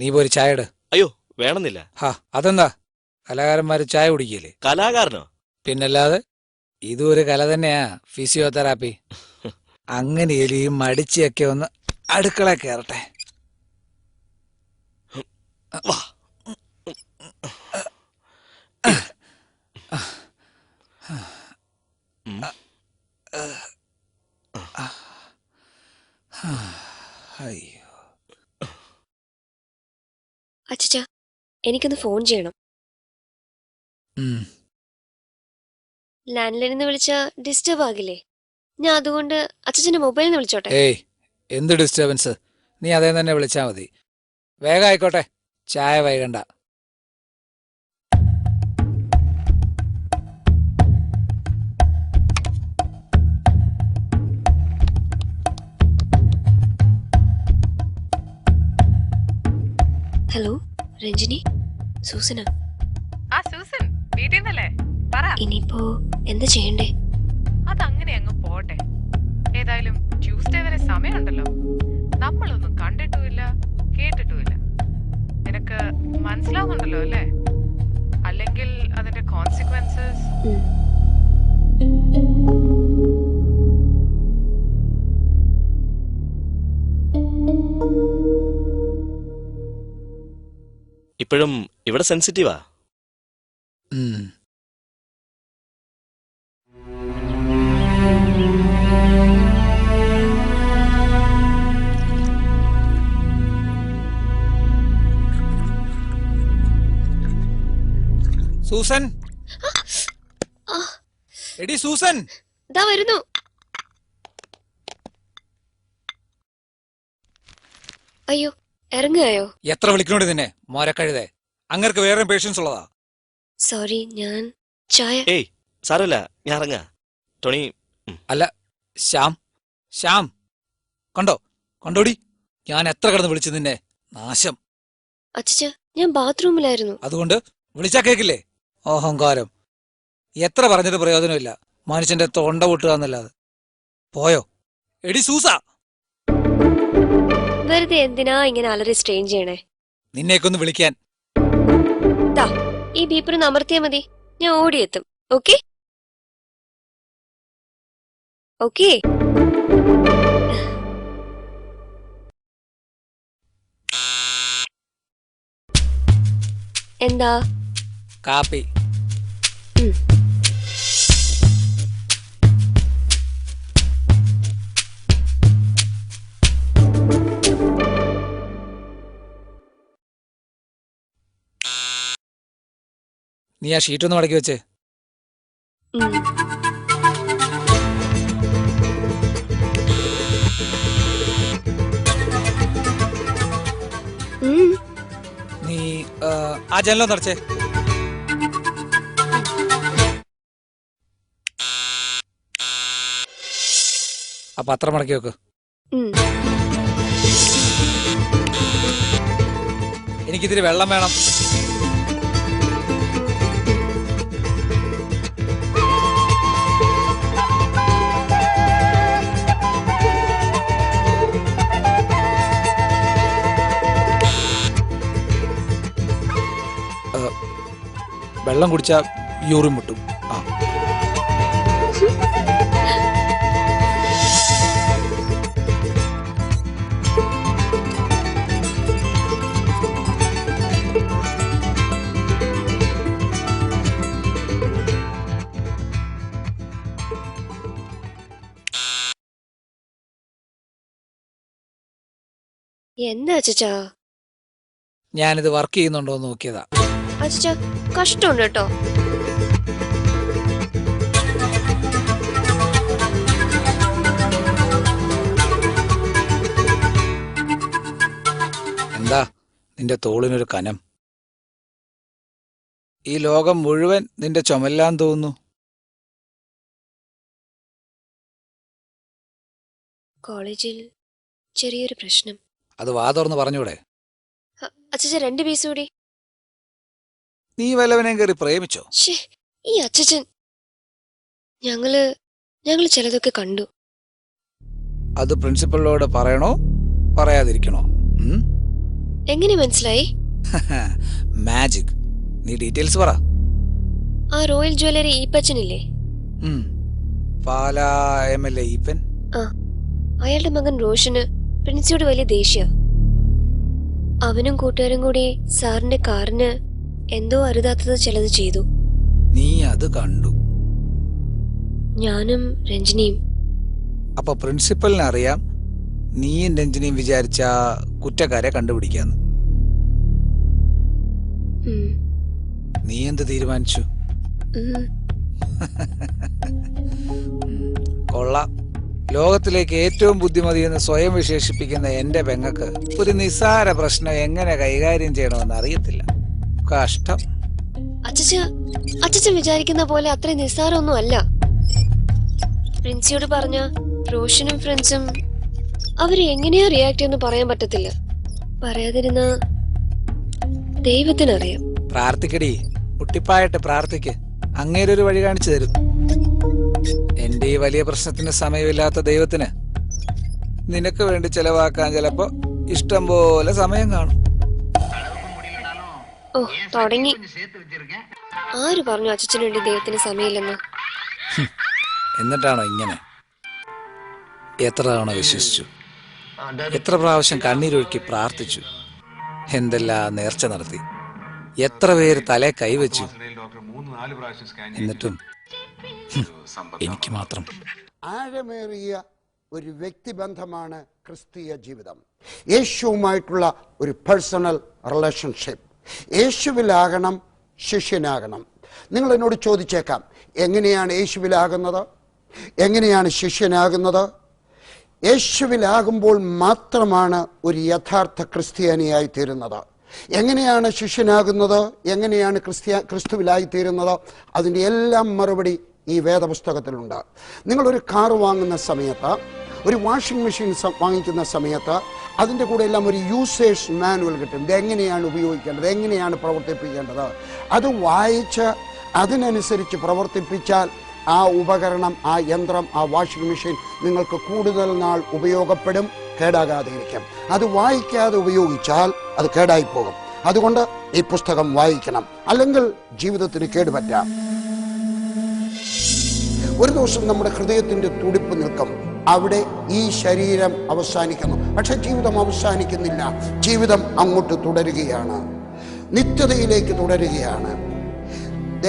നീ പോയി ചായ ഇട്. അയ്യോ, വേണമെന്നില്ല. ഹാ, അതെന്താ? കലാകാരന്മാര് ചായ കുടിക്കില്ലേ? കലാകാരനോ? പിന്നല്ലാതെ. ഇതും ഒരു കല തന്നെയാ, ഫിസിയോതെറാപ്പി. അങ്ങനെയല്ലേ ഈ മടിച്ചൊക്കെ ഒന്ന് അടുക്കള കയറട്ടെ. വാ. അയ്യോ. അച്ഛാ, എനിക്കൊന്ന് ഫോൺ ചെയ്യണം. ലാൻഡ് ലൈനിൽ നിന്ന് വിളിച്ചാ ഡിസ്റ്റർബ് ആകില്ലേ? ഞാൻ അതുകൊണ്ട് അച്ഛന്റെ മൊബൈലിൽ നിന്ന് വിളിച്ചോട്ടെ. ഏയ്, എന്ത് ഡിസ്റ്റർബൻസ്? നീ അതേ തന്നെ വിളിച്ചാ മതി. വേഗം ആയിക്കോട്ടെ, ചായ വൈകണ്ട. ഹലോ രഞ്ജിനി, സൂസന. ആ സൂസൻ വീട്ടിൽ നിന്നല്ലേ? പറ. ഇനിയിപ്പോ എന്താ ചെയ്യണ്ടേ? അതങ്ങനെ അങ്ങ് പോട്ടെ. ഏതായാലും ട്യൂസ്ഡേ വരെ സമയമുണ്ടല്ലോ. നമ്മളൊന്നും കണ്ടിട്ടുമില്ല കേട്ടിട്ടുമില്ല. നിനക്ക് മനസ്സിലാവുന്നുണ്ടല്ലോ അല്ലേ? അല്ലെങ്കിൽ അതിന്റെ കോൺസിക്വൻസസ്. ഇപ്പോഴും ഇവിടെ സെൻസിറ്റീവാ. സൂസൻ, എടി സൂസൻ. ഇതാ വരുന്നു. അയ്യോ, ഇറങ്ങുകയോ? എത്ര വിളിക്കണോടി നിന്നെ മോരക്കഴുതേ? അങ്ങർക്ക് വേറെ പേഷ്യൻസ് ഉള്ളതാ. സോറി, ഞാൻ ചായ. ഏയ് സാരമില്ല, ഞാൻ ഇറങ്ങാ. ടോണി. അല്ല, ശ്യാം, ശ്യാം, കണ്ടോടി, ഞാൻ എത്ര കിടന്ന് വിളിച്ചു നിന്നെ. നാശം. അച്ഛാ, ഞാൻ ബാത്റൂമിലായിരുന്നു. അതുകൊണ്ട് വിളിച്ചാ കേക്കില്ലേ? അഹങ്കാരം. എത്ര പറഞ്ഞിട്ട് പ്രയോജനമില്ല. മനുഷ്യന്റെ തൊണ്ട പൊട്ടുക എന്നല്ലാതെ. പോയോ? എടി സൂസ, വെറുതെ എന്തിനാ ഇങ്ങനെ അലറി സ്ട്രെയിൻ ചെയ്യണേ? നിന്നേക്കൊന്ന് വിളിക്കാൻ. ഈ ബീപ്പറിന് അമർത്തിയാ മതി, ഞാൻ ഓടിയെത്തും. Okay okay. എന്താ? കാപ്പി. നീ ആ ഷീറ്റൊന്ന് മടക്കി വെച്ചേ. നീ ആ ജനലൊന്ന് അടച്ചേ. ആ പത്രം മടക്കി വെക്ക്. എനിക്കിതിരി വെള്ളം വേണം. വെള്ളം കുടിച്ചാ യൂറിൻ മുട്ടും. ആ എന്താ അച്ഛാ? ഞാനിത് വർക്ക് ചെയ്യുന്നുണ്ടോ എന്ന് നോക്കിയതാ. അച്ഛാ, കഷ്ടമുണ്ട് കേട്ടോ. എന്താ നിന്റെ തോളിനൊരു കനം? ഈ ലോകം മുഴുവൻ നിന്റെ ചുമല്ലാൻ തോന്നുന്നു. കോളേജിൽ ചെറിയൊരു പ്രശ്നം. അത് വാ തുറന്ന് പറഞ്ഞൂടെ? അച്ഛാ, 2 പീസ് കൂടി. നീ വല്ലവനെയും കയറി പ്രേമിച്ചോ? ഈ അച്ഛൻ, ഞങ്ങള് ചിലതൊക്കെ കണ്ടു. അത് പ്രിൻസിപ്പളിനോട് പറയണോ പറയാതിരിക്കണോ? എങ്ങനെ മനസ്സിലായി? മാജിക്. നീ ഡീറ്റെയിൽസ് പറ. ആ റോയൽ ജ്വല്ലറി ഈപ്പച്ചനില്ലേ? പാലാ MLA ഈപ്പൻ. അയാളുടെ മകൻ റോഷന് പ്രിൻസിയോട് വലിയ ദേഷ്യ. അവനും കൂട്ടുകാരും കൂടി സാറിന്റെ കാറിന് എന്തോ അരുതാത്തത് ചിലത് ചെയ്തു. നീ അത് കണ്ടു? ഞാനും രഞ്ജിനിയും. അപ്പൊ പ്രിൻസിപ്പലിന് അറിയാം നീയും രഞ്ജിനിയും വിചാരിച്ച കുറ്റക്കാരെ കണ്ടുപിടിക്കാന്ന്. നീ എന്ത് തീരുമാനിച്ചു? കൊള്ളാം. ലോകത്തിലേക്ക് ഏറ്റവും ബുദ്ധിമതിയെന്ന് സ്വയം വിശേഷിപ്പിക്കുന്ന എന്റെ പെങ്ങക്ക് ഒരു നിസ്സാര പ്രശ്നം എങ്ങനെ കൈകാര്യം ചെയ്യണമെന്ന് അറിയത്തില്ല. കഷ്ടം. അച്ഛൻ വിചാരിക്കുന്ന പോലെ അത്ര നിസ്സാരമൊന്നും അല്ല. പ്രിൻസിയോട് പറഞ്ഞ റോഷനും ഫ്രണ്ട്സും അവര് എങ്ങനെയാ റിയാക്ട് ചെയ്യുമെന്ന് പറയാൻ പറ്റത്തില്ല. പറയാതിരുന്ന ദൈവത്തിനറിയാം. പ്രാർത്ഥിക്കടി, കുട്ടിപ്പായിട്ട് പ്രാർത്ഥിക്ക്. അങ്ങേരൊരു വഴി കാണിച്ചു തരും. എന്റെ ഈ വലിയ പ്രശ്നത്തിന് സമയമില്ലാത്ത ദൈവത്തിന് നിനക്ക് വേണ്ടി ചെലവാക്കാൻ ചിലപ്പോ ഇഷ്ടം പോലെ സമയം കാണും. ഓ, തുടങ്ങി. ആര് പറഞ്ഞു അച്ഛനു വേണ്ടി ദൈവത്തിന് സമയമില്ലെന്ന്? എന്നിട്ടാണോ ഇങ്ങനെ? എത്ര തവണ വിശ്വസിച്ചു, എത്ര പ്രാവശ്യം കണ്ണീരൊഴുക്കി പ്രാർത്ഥിച്ചു, എന്തെല്ലാം നേർച്ച നടത്തി, എത്ര പേര് തലേ കൈവച്ചു. എന്നിട്ടും എനിക്ക് മാത്രം. ആഴമേറിയ ഒരു വ്യക്തിബന്ധമാണ് ക്രിസ്തീയ ജീവിതം. യേശുവുമായിട്ടുള്ള ഒരു പേഴ്സണൽ റിലേഷൻഷിപ്പ്. യേശുവിലാകണം, ശിഷ്യനാകണം. നിങ്ങൾ എന്നോട് ചോദിച്ചേക്കാം, എങ്ങനെയാണ് യേശുവിലാകുന്നത്, എങ്ങനെയാണ് ശിഷ്യനാകുന്നത്? യേശുവിലാകുമ്പോൾ മാത്രമാണ് ഒരു യഥാർത്ഥ ക്രിസ്ത്യാനിയായി തീരുന്നത്. എങ്ങനെയാണ് ശിഷ്യനാകുന്നത്, എങ്ങനെയാണ് ക്രിസ്തുവിലായി തീരുന്നത്? അതിൻ്റെ എല്ലാം മറുപടി ഈ വേദപുസ്തകത്തിലുണ്ട്. നിങ്ങളൊരു കാർ വാങ്ങുന്ന സമയത്ത്, ഒരു വാഷിംഗ് മെഷീൻ വാങ്ങിക്കുന്ന സമയത്ത് അതിൻ്റെ കൂടെ എല്ലാം ഒരു യൂസേഴ്സ് മാനുവൽ കിട്ടും. ഇതെങ്ങനെയാണ് ഉപയോഗിക്കേണ്ടത്, എങ്ങനെയാണ് പ്രവർത്തിപ്പിക്കേണ്ടത്. അത് വായിച്ച് അതിനനുസരിച്ച് പ്രവർത്തിപ്പിച്ചാൽ ആ ഉപകരണം, ആ യന്ത്രം, ആ വാഷിംഗ് മെഷീൻ നിങ്ങൾക്ക് കൂടുതൽ നാൾ ഉപയോഗപ്പെടും, കേടാകാതെ ഇരിക്കും. അത് വായിക്കാതെ ഉപയോഗിച്ചാൽ അത് കേടായിപ്പോകും. അതുകൊണ്ട് ഈ പുസ്തകം വായിക്കണം, അല്ലെങ്കിൽ ജീവിതത്തിന് കേടുപറ്റാം. ഒരു ദിവസം നമ്മുടെ ഹൃദയത്തിന്റെ തുടിപ്പ് നിൽക്കും, അവിടെ ഈ ശരീരം അവസാനിക്കുന്നു. പക്ഷെ ജീവിതം അവസാനിക്കുന്നില്ല. ജീവിതം അങ്ങോട്ട് തുടരുകയാണ്, നിത്യതയിലേക്ക് തുടരുകയാണ്.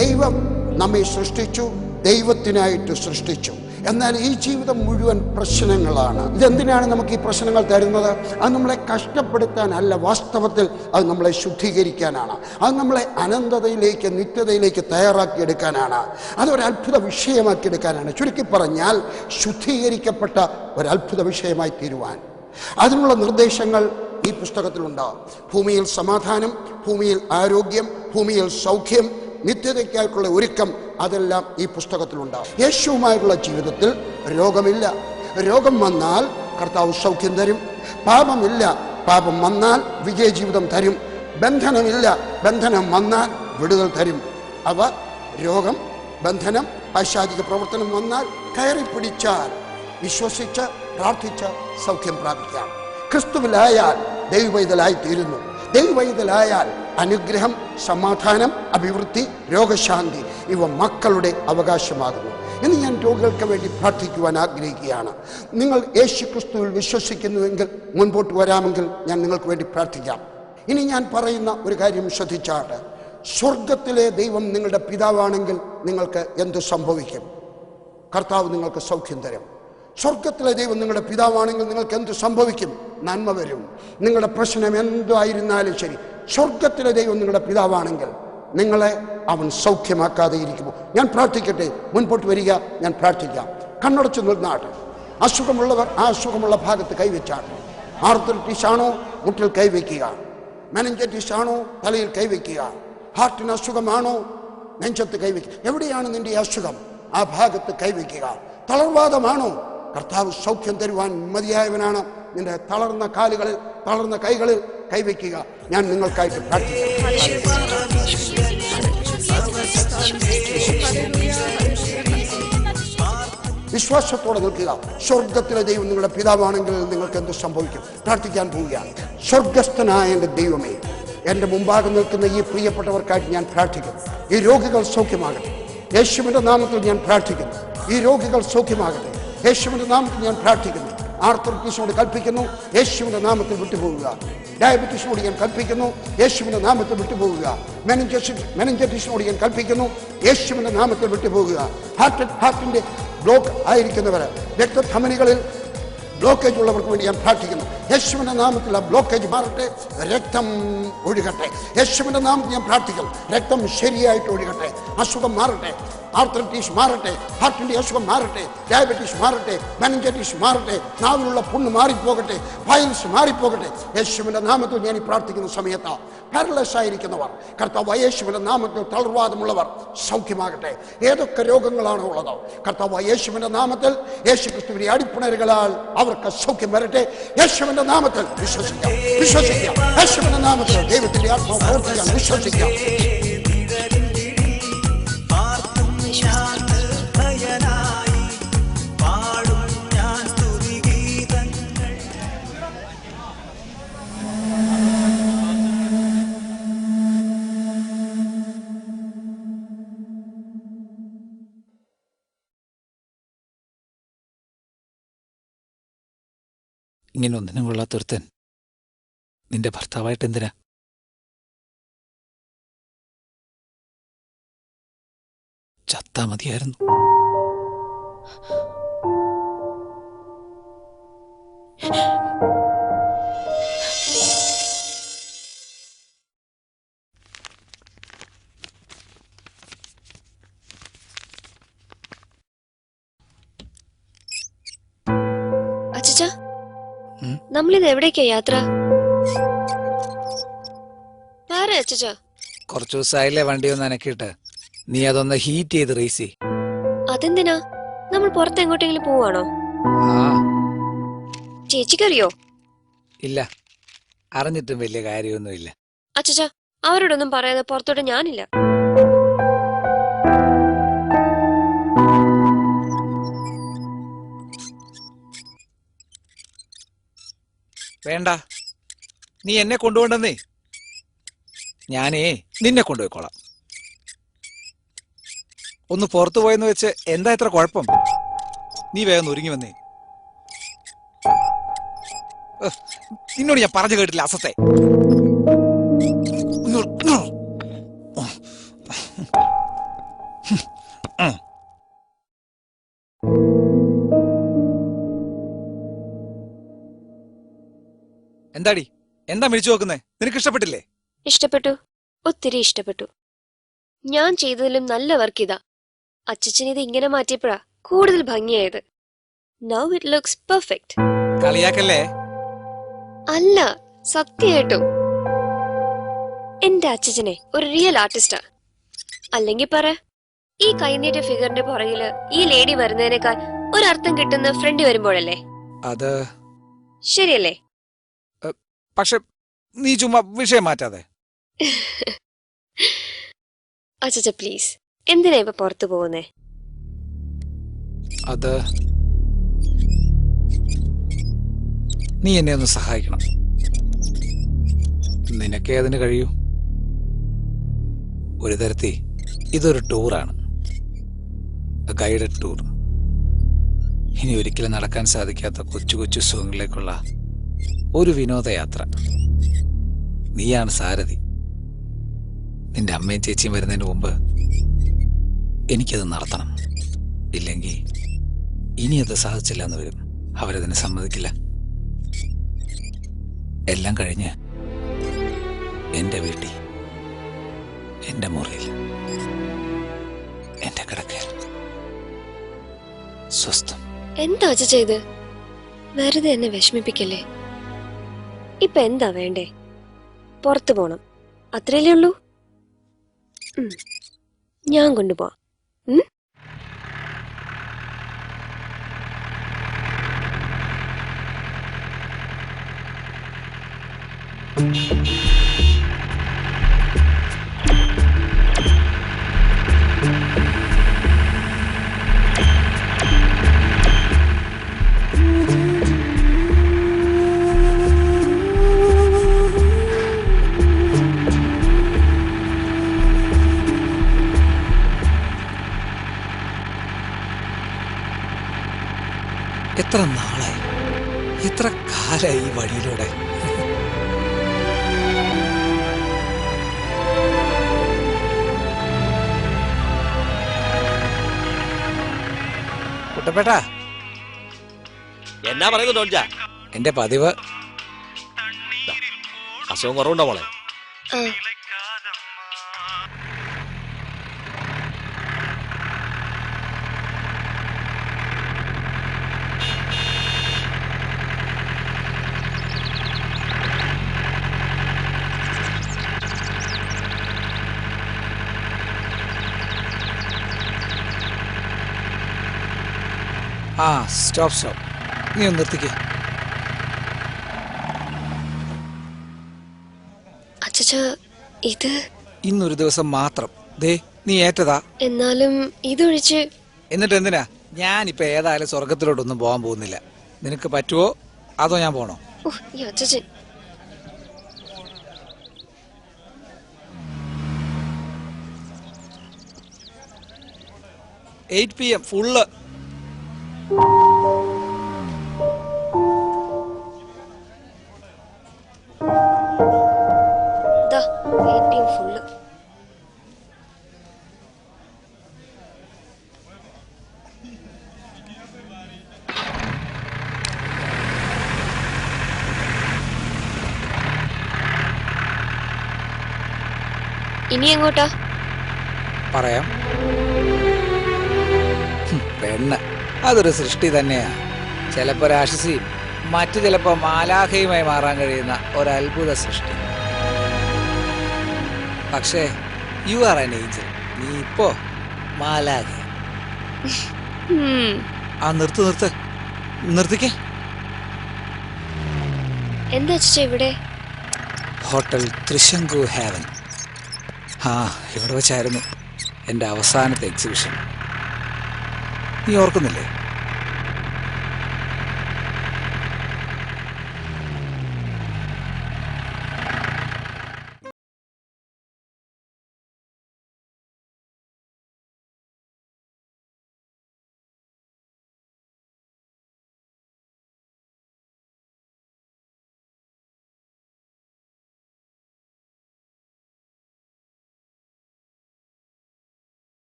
ദൈവം നമ്മെ സൃഷ്ടിച്ചു, ദൈവത്തിനായിട്ട് സൃഷ്ടിച്ചു. എന്നാൽ ഈ ജീവിതം മുഴുവൻ പ്രശ്നങ്ങളാണ്. ഇതെന്തിനാണ് നമുക്ക് ഈ പ്രശ്നങ്ങൾ തരുന്നത്? അത് നമ്മളെ കഷ്ടപ്പെടുത്താനല്ല, വാസ്തവത്തിൽ അത് നമ്മളെ ശുദ്ധീകരിക്കാനാണ്. അത് നമ്മളെ അനന്തതയിലേക്ക്, നിത്യതയിലേക്ക് തയ്യാറാക്കിയെടുക്കാനാണ്. അതൊരത്ഭുത വിഷയമാക്കിയെടുക്കാനാണ്. ചുരുക്കി പറഞ്ഞാൽ, ശുദ്ധീകരിക്കപ്പെട്ട ഒരത്ഭുത വിഷയമായി തീരുവാൻ. അതിനുള്ള നിർദ്ദേശങ്ങൾ ഈ പുസ്തകത്തിലുണ്ട്. ഭൂമിയിൽ സമാധാനം, ഭൂമിയിൽ ആരോഗ്യം, ഭൂമിയിൽ സൗഖ്യം, നിത്യതയ്ക്കായിട്ടുള്ള ഒരുക്കം, അതെല്ലാം ഈ പുസ്തകത്തിലുണ്ട്. യേശുവുമായുള്ള ജീവിതത്തിൽ രോഗമില്ല. രോഗം വന്നാൽ കർത്താവ് സൗഖ്യം തരും. പാപമില്ല. പാപം വന്നാൽ വിജയജീവിതം തരും. ബന്ധനമില്ല. ബന്ധനം വന്നാൽ വിടുതൽ തരും. അവ രോഗം, ബന്ധനം, പൈശാചിക പ്രവർത്തനം വന്നാൽ കയറി പിടിച്ചാൽ, വിശ്വസിച്ച് പ്രാർത്ഥിച്ച് സൗഖ്യം പ്രാപിക്കാം. ക്രിസ്തുവിലായാൽ ദൈവവൈതലായി തീരുന്നു. ദൈവവൈതലായാൽ അനുഗ്രഹം, സമാധാനം, അഭിവൃദ്ധി, രോഗശാന്തി ഇവ മക്കളുടെ അവകാശമാകുന്നു. ഇന്ന് ഞാൻ രോഗികൾക്ക് വേണ്ടി പ്രാർത്ഥിക്കുവാൻ ആഗ്രഹിക്കുകയാണ്. നിങ്ങൾ യേശു ക്രിസ്തുവിൽ വിശ്വസിക്കുന്നുവെങ്കിൽ മുൻപോട്ട് വരാമെങ്കിൽ ഞാൻ നിങ്ങൾക്ക് വേണ്ടി പ്രാർത്ഥിക്കാം. ഇനി ഞാൻ പറയുന്ന ഒരു കാര്യം ശ്രദ്ധിച്ചാട്ട്, സ്വർഗത്തിലെ ദൈവം നിങ്ങളുടെ പിതാവാണെങ്കിൽ നിങ്ങൾക്ക് എന്തു സംഭവിക്കും? കർത്താവ് നിങ്ങൾക്ക് സൗഖ്യം തരും. സ്വർഗത്തിലെ ദൈവം നിങ്ങളുടെ പിതാവാണെങ്കിൽ നിങ്ങൾക്ക് എന്ത് സംഭവിക്കും? നന്മ വരും. നിങ്ങളുടെ പ്രശ്നം എന്തായിരുന്നാലും ശരി, സ്വർഗത്തിലെ ദൈവം നിങ്ങളുടെ പിതാവാണെങ്കിൽ നിങ്ങളെ അവൻ സൗഖ്യമാക്കാതെ ഇരിക്കുമോ? ഞാൻ പ്രാർത്ഥിക്കട്ടെ, മുൻപോട്ട് വരിക, ഞാൻ പ്രാർത്ഥിക്കാം. കണ്ണടച്ചു നിന്നാട്ടെ. അസുഖമുള്ളവർ ആ അസുഖമുള്ള ഭാഗത്ത് കൈവച്ചാട്ടെ. ആർത്രൈറ്റിസ് ആണോ, മുട്ടിൽ കൈവയ്ക്കുക. മെനിഞ്ചൈറ്റിസ് ആണോ, തലയിൽ കൈവയ്ക്കുക. ഹാർട്ടിന് അസുഖമാണോ, നെഞ്ചത്ത് കൈവയ്ക്കുക. എവിടെയാണ് നിന്റെ അസുഖം? ആ ഭാഗത്ത് കൈവയ്ക്കുക. തളർവാദമാണോ, കർത്താവ് സൗഖ്യം തരുവാൻ മതിയായവനാണ്. നിന്റെ തളർന്ന കാലുകളിൽ, തളർന്ന കൈകളിൽ കൈവയ്ക്കുക. ഞാൻ നിങ്ങൾക്കായിട്ട് പ്രാർത്ഥിക്കാം. വിശ്വാസത്തോടെ നിൽക്കുക. സ്വർഗത്തിലെ ദൈവം നിങ്ങളുടെ പിതാവാണെങ്കിൽ നിങ്ങൾക്ക് എന്ത് സംഭവിക്കും? പ്രാർത്ഥിക്കാൻ പോവുകയാണ്. സ്വർഗസ്ഥനായ എൻ്റെ ദൈവമേ, എൻ്റെ മുമ്പാകെ നിൽക്കുന്ന ഈ പ്രിയപ്പെട്ടവർക്കായിട്ട് ഞാൻ പ്രാർത്ഥിക്കുന്നു. ഈ രോഗികൾ സൗഖ്യമാകട്ടെ. യേശുവിൻ്റെ നാമത്തിൽ ഞാൻ പ്രാർത്ഥിക്കുന്നു. ഈ രോഗികൾ സൗഖ്യമാകട്ടെ. യേശുവിൻ്റെ നാമത്തിൽ ഞാൻ പ്രാർത്ഥിക്കുന്നു. ആർത്രൈറ്റിസിനോട് കൽപ്പിക്കുന്നു, യേശുവിൻ്റെ നാമത്തിൽ വിട്ടുപോകുക. ഡയബറ്റീസിനോട് ഞാൻ കൽപ്പിക്കുന്നു, യേശുവിൻ്റെ നാമത്തിൽ വിട്ടുപോകുക. മെനിഞ്ചൈറ്റിസിനോട് ഞാൻ കൽപ്പിക്കുന്നു, യേശുവിൻ്റെ നാമത്തിൽ വിട്ടുപോകുക. ഹാർട്ടിൻ്റെ ബ്ലോക്ക് ആയിരിക്കുന്നവർ, രക്തധമനികളിൽ ബ്ലോക്കേജ് ഉള്ളവർക്ക് വേണ്ടി ഞാൻ പ്രാർത്ഥിക്കുന്നു. യേശുവിൻ്റെ നാമത്തിൽ ആ ബ്ലോക്കേജ് മാറട്ടെ, രക്തം ഒഴുകട്ടെ. യേശുവിൻ്റെ നാമത്തിൽ ഞാൻ പ്രാർത്ഥിക്കുന്നു, രക്തം ശരിയായിട്ട് ഒഴുകട്ടെ. അസുഖം മാറട്ടെ, ആർത്രൈറ്റിസ് മാറട്ടെ, ഹാർട്ടിൻ്റെ അസുഖം മാറട്ടെ, ഡയബറ്റീസ് മാറട്ടെ, മെനിഞ്ചൈറ്റിസ് മാറട്ടെ, നാവിലുള്ള പുണ്ണ് മാറിപ്പോകട്ടെ, ഫൈൽസ് മാറിപ്പോകട്ടെ. യേശുവിൻ്റെ നാമത്തിൽ ഞാൻ ഈ പ്രാർത്ഥിക്കുന്ന സമയത്ത് പാരലൈസ് ആയിരിക്കുന്നവർ, കർത്താവ് യേശുവിൻ്റെ നാമത്തിൽ തളർവാദമുള്ളവർ സൗഖ്യമാകട്ടെ. ഏതൊക്കെ രോഗങ്ങളാണോ ഉള്ളത്, കർത്താവ് യേശുവിൻ്റെ നാമത്തിൽ, യേശു ക്രിസ്തുവിന്റെ അടിപ്പിണരുകളാൽ അവർക്ക് സൗഖ്യം വരട്ടെ. യേശുവിൻ്റെ യേശുവിന്റെ നാമത്തിൽ വിശ്വസിക്കാം, വിശ്വസിക്കാം. യേശുവിന്റെ നാമത്തിൽ ദൈവത്തിന്റെ ആത്മാവ് പ്രവർത്തിക്കാൻ വിശ്വസിക്കാം. ഇങ്ങനെ ഒന്നിനും കൊള്ളാത്തൊരുത്തൻ നിന്റെ ഭർത്താവായിട്ട് എന്തിനാ? ചത്താ മതിയായിരുന്നു. അച്ഛാ, നമ്മളിത് എവിടേക്കാ യാത്ര? അച്ഛാ, കുറച്ചു ദിവസമായില്ലേ വണ്ടി ഒന്ന് അനക്കിയിട്ട്. നീ അതൊന്ന് ഹീറ്റ് ചെയ്ത് റേസി. അതെന്തിനാ? നമ്മൾ പുറത്ത് എങ്ങോട്ടെങ്കിലും പോവാണോ? ആ ചേച്ചിക്കറിയോ? ഇല്ല, അറിഞ്ഞിട്ടും വലിയ കാര്യമൊന്നുമില്ല. അച്ഛാ, അവരോടൊന്നും പറയാതെ പുറത്തോട്ട് ഞാനില്ല. വേണ്ട, നീ എന്നെ കൊണ്ടുപോണ്ടെന്നേ. ഞാനേ നിന്നെ കൊണ്ടുപോയിക്കോളാം. ഒന്ന് പുറത്തു പോയെന്ന് വെച്ച് എന്താ ഇത്ര കുഴപ്പം? നീ വേഗം ഒരുങ്ങി വന്നേ. നിന്നോട് ഞാൻ പറഞ്ഞു കേട്ടില്ല അസത്തെ. എന്താടി, എന്താ മിഴിച്ചു നോക്കുന്നേ? നിനക്ക് ഇഷ്ടപ്പെട്ടില്ലേ? ഇഷ്ടപ്പെട്ടു, ഒത്തിരി ഇഷ്ടപ്പെട്ടു. ഞാൻ ചെയ്തതിലും നല്ല വർക്ക് ഇതാ. അച്ഛൻ ഇത് ഇങ്ങനെ മാറ്റിയപ്പോഴാ കൂടുതൽ ഭംഗിയായത്. Now it looks perfect. കളിയാക്കല്ലേ? അല്ല, സത്യമായിട്ടും എന്റെ അച്ഛനെ ഒരു റിയൽ ആർട്ടിസ്റ്റാ. അല്ലെങ്കിൽ പറ, ഈ കൈനീട്ട ഫിഗറിന്റെ പുറകില് ഈ ലേഡി വരുന്നതിനേക്കാൾ ഒരർത്ഥം കിട്ടുന്ന ഫ്രണ്ട് വരുമ്പോഴല്ലേ? അത് ശരിയല്ലേ? പക്ഷെ നീ ചുമ്മാ വിഷയം മാറ്റാതെ. അച്ഛ പ്ലീസ്, എന്തിനാ ഇപ്പൊ പുറത്തു പോകുന്നേ? അത് നീ എന്നെ ഒന്ന് സഹായിക്കണം. നിനക്കേ അതിന് കഴിയൂ. ഒരു തരത്തിൽ ഇതൊരു ടൂറാണ്, ഗൈഡഡ് ടൂർ. ഇനി ഒരിക്കലും നടക്കാൻ സാധിക്കാത്ത കൊച്ചു കൊച്ചു സുഖങ്ങളിലേക്കുള്ള ഒരു വിനോദയാത്ര. നീയാണ് സാരഥി. നിന്റെ അമ്മയും ചേച്ചിയും വരുന്നതിന് മുമ്പ് എനിക്കത് നടത്തണം. ഇല്ലെങ്കിൽ ഇനി അത് സാധിച്ചില്ല എന്ന് വരും. അവരതിനെ സമ്മതിക്കില്ല. എല്ലാം കഴിഞ്ഞ് എന്റെ വീട്ടിൽ, എന്റെ മുറിയിൽ, എന്റെ കിടക്കയിൽ സ്വസ്ഥം. എന്താ അച്ഛ ചെയ്ത്? വെറുതെ എന്നെ വിഷമിപ്പിക്കല്ലേ. ഇപ്പൊ എന്താ വേണ്ടേ? പുറത്തു പോണം, അത്രയല്ലേ ഉള്ളൂ. ഞാൻ കൊണ്ടുപോവാം. എത്ര നാളായി, എത്ര കാലായി ഈ വഴിയിലൂടെ. കുട്ടപ്പേട്ടാ, എന്നാ പറയുന്നു ഡോൺജ? എന്റെ പതിവ്. അസുഖം കുറവുണ്ടോ മോളെ? സ്റ്റോപ്പ്. നീ ഒന്ന് നിർത്തിക്കേ. അച്ഛാ ഇത് ഇന്നൊരു ദിവസം മാത്രം. ദേ നീ ഏറ്റതാ. എന്നാലും ഇതൊഴിച്ച് എന്നിട്ട് എന്തിനാ? ഞാനിപ്പോ ഏതായാലും സ്വർഗത്തിലോട്ടൊന്നും പോകാൻ പോകുന്നില്ല. നിനക്ക് പറ്റുമോ അതോ ഞാൻ പോണോ? ഈ അച്ഛൻ 8 PM ഫുള്ള്. ഫുള്ള്. ഇനി എങ്ങോട്ടാ? പറയാം. പെണ്ണ് അതൊരു സൃഷ്ടി തന്നെയാ. ചിലപ്പോ രാക്ഷസിയും മറ്റു ചിലപ്പോ മാലാഖയുമായി മാറാൻ കഴിയുന്ന ഒരത്ഭുത സൃഷ്ടി. പക്ഷേ യു ആർ ആൻ ഏഞ്ചൽ. നീ ഇപ്പോ മാലാഖ. ആ നിർത്തിക്കേ. എന്താ ഇവിടെ? Hotel Trishanku heaven. ഇവിടെ വെച്ചായിരുന്നു എൻ്റെ അവസാനത്തെ എക്സിബിഷൻ. നീ ഓർക്കുന്നില്ലേ?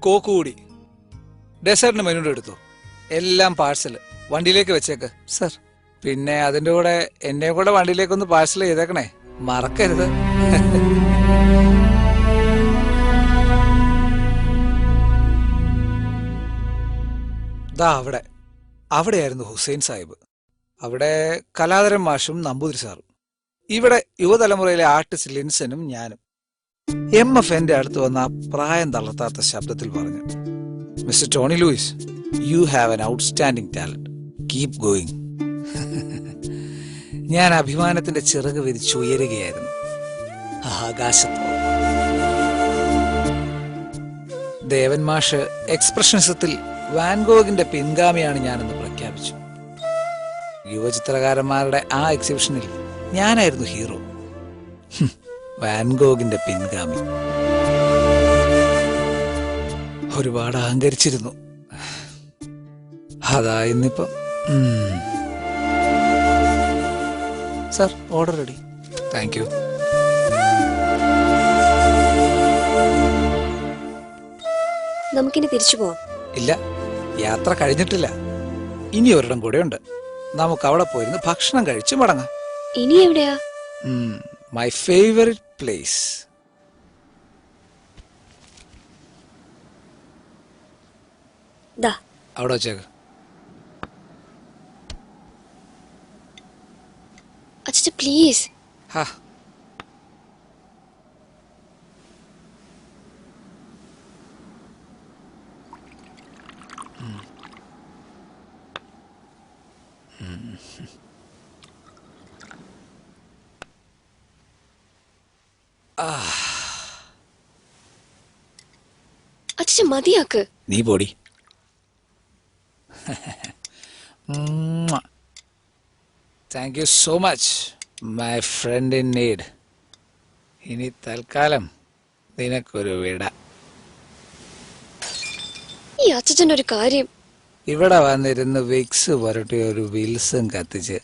കോക്ക് കൂടി ഡെസേർട്ടിന് മെനു എടുത്തു. എല്ലാം പാഴ്സൽ വണ്ടിയിലേക്ക് വെച്ചേക്ക് സർ. പിന്നെ അതിന്റെ കൂടെ എന്നെ കൂടെ വണ്ടിയിലേക്കൊന്ന് പാഴ്സൽ ചെയ്തേക്കണേ, മറക്കരുത്. ദാ അവിടെയായിരുന്നു ഹുസൈൻ സാഹിബ്. അവിടെ കലാധരൻ മാഷും നമ്പൂതിരി സാറും. ഇവിടെ യുവതലമുറയിലെ ആർട്ടിസ്റ്റ് ലിൻസനും ഞാനും. MF എന്റെ അടുത്ത് വന്ന പ്രായം തളർത്താത്ത ശബ്ദത്തിൽ പറഞ്ഞു, mister Tony Louis, you have an outstanding talent, keep going. ഞാൻ അഭിമാനത്തിന്റെ ചിറക് വിരിച്ചുയരുകയായിരുന്നു ആകാശത്ത്. ദേവൻ മാഷ് എക്സ്പ്രഷനിസത്തിൽ വാൻഗോഗിന്റെ പിൻഗാമിയാണ് ഞാനെന്ന് പ്രഖ്യാപിച്ചു. യുവചിത്രകാരന്മാരുടെ ആ എക്സിബിഷനിൽ ഞാനായിരുന്നു ഹീറോ, വാൻഗോഗിന്റെ പിൻഗാമി. ഒരുപാട് അഹങ്കരിച്ചിരുന്നു. അതാ ഇന്നിപ്പം. Sir, order ready. Thank you. നമുക്കിനി തിരിച്ചു പോവാം. ഇല്ല, യാത്ര കഴിഞ്ഞിട്ടില്ല. ഇനി ഒരിടം കൂടെ ഉണ്ട്. നമുക്ക് അവിടെ പോയിരുന്ന് ഭക്ഷണം കഴിച്ച് മടങ്ങാം. ഇനി എവിടെയാ? My favorite place. അവിടെ വെച്ചേക്ക്. അച്ഛാ പ്ലീസ്. അച്ഛാ മതിയാക്ക്. നീ പോടി. Thank you so much my friend in need. ഇനി തൽക്കാലം നിനക്കൊരു വിട. ഈ അച്ഛൻ്റെ ഒരു കാര്യം. ഇവിടെ വന്നിരുന്ന് വിക്സ് പുരട്ടി ഒരു വിൽസും കത്തിച്ച്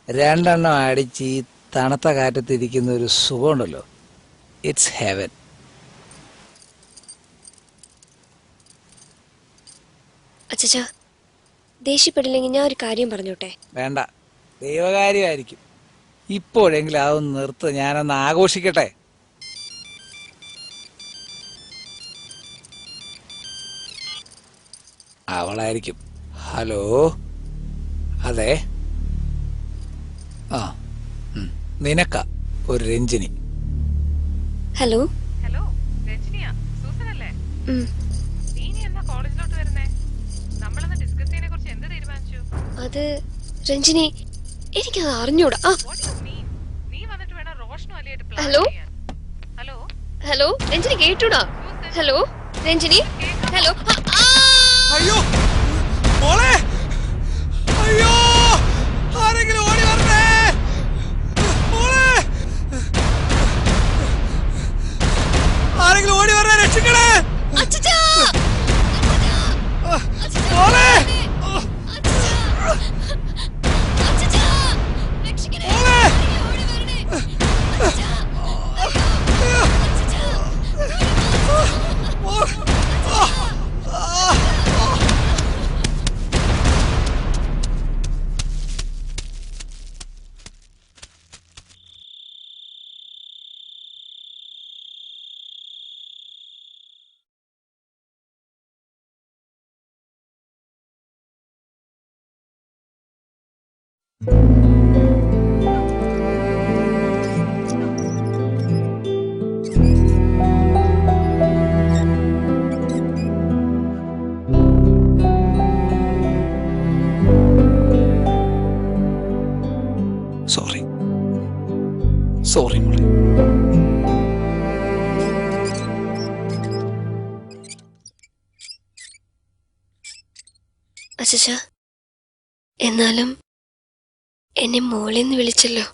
2 എണ്ണം അടിച്ച് ഈ തണുത്ത കാറ്റത്തിരിക്കുന്ന ഒരു സുഖമുണ്ടല്ലോ, ഇറ്റ്സ് ഹെവൻ. അച്ഛാ ദേഷ്യപ്പെടില്ലെങ്കിൽ ഞാൻ ഒരു കാര്യം പറഞ്ഞോട്ടെ? വേണ്ട, ദൈവകാര്യമായിരിക്കും. ഇപ്പോഴെങ്കിലും അതൊന്ന് നിർത്ത്, ഞാനൊന്ന് ആഘോഷിക്കട്ടെ. അവളായിരിക്കും. ഹലോ, അതെ. നിനക്ക ഒരു രഞ്ജിനി. ഹലോ. അത് രഞ്ജിനി, എനിക്കത് അറിഞ്ഞൂടാ. ഹലോ ഹലോ രഞ്ജിനി, കേട്ടൂടാ? Hello Ranjini, hello. അയ്യോ മോളെ, അയ്യോ ആരെങ്കിലും ഓടി വരണേ മോളെ, ആരെങ്കിലും ഓടി വരണേ, രക്ഷിക്കണേ മോളെ. സോറി മോളെ. അച്ഛാ, എന്നാലും എന്നെ മോളെന്ന് വിളിച്ചല്ലോ.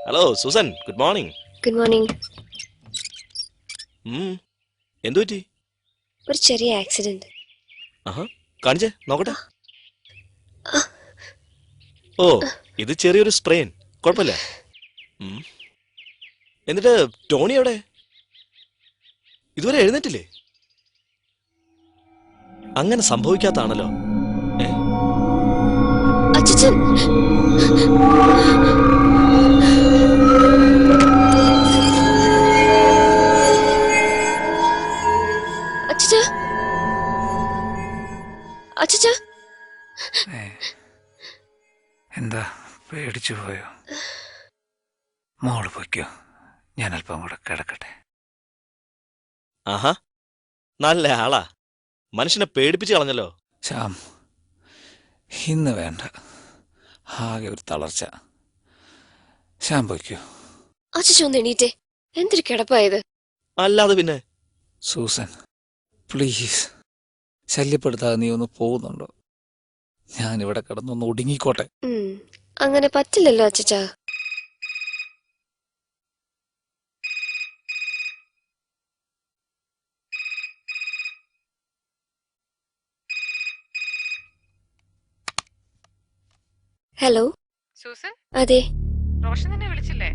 Hello Susan, good morning. Good morning. എന്തു പറ്റി? ഒരു ചെറിയ ആക്സിഡന്റ്. കാണിച്ചേ നോക്കട്ടെ. ഓ, ഇത് ചെറിയൊരു സ്പ്രെയിൻ, കുഴപ്പമില്ല. എന്നിട്ട് ടോണി എവിടെ? ഇതുവരെ എഴുന്നേറ്റില്ലേ? അങ്ങനെ സംഭവിക്കാത്താണല്ലോ. അച്ഛൻ അച്ഛാ, എന്താ പേടിച്ചു പോയോ? മോള് പൊയ്ക്കോ, ഞാൻ അല്പം കൂടെ കിടക്കട്ടെ. ആഹാ, നല്ല ആളാ. മനുഷ്യനെ പേടിപ്പിച്ച് കളഞ്ഞല്ലോ. ശ്യാം, ഇന്ന് വേണ്ട, ആകെ ഒരു തളർച്ച. ശ്യാം പൊയ്ക്കോ. അച്ഛൻ ഒന്ന് എണീറ്റേ, എന്തൊരു കിടപ്പായത്. അല്ലാതെ പിന്നെ. സൂസൻ പ്ലീസ്, ശല്യപ്പെടുത്താതെ നീ ഒന്ന് പോകുന്നുണ്ടോ? ഞാനിവിടെ കിടന്നൊന്ന് ഒടുങ്ങിക്കോട്ടെ. അങ്ങനെ പറ്റില്ലല്ലോ അച്ഛാ. ഹലോ സൂസൻ, അതെ. റോഷൻ തന്നെ വിളിച്ചില്ലേ?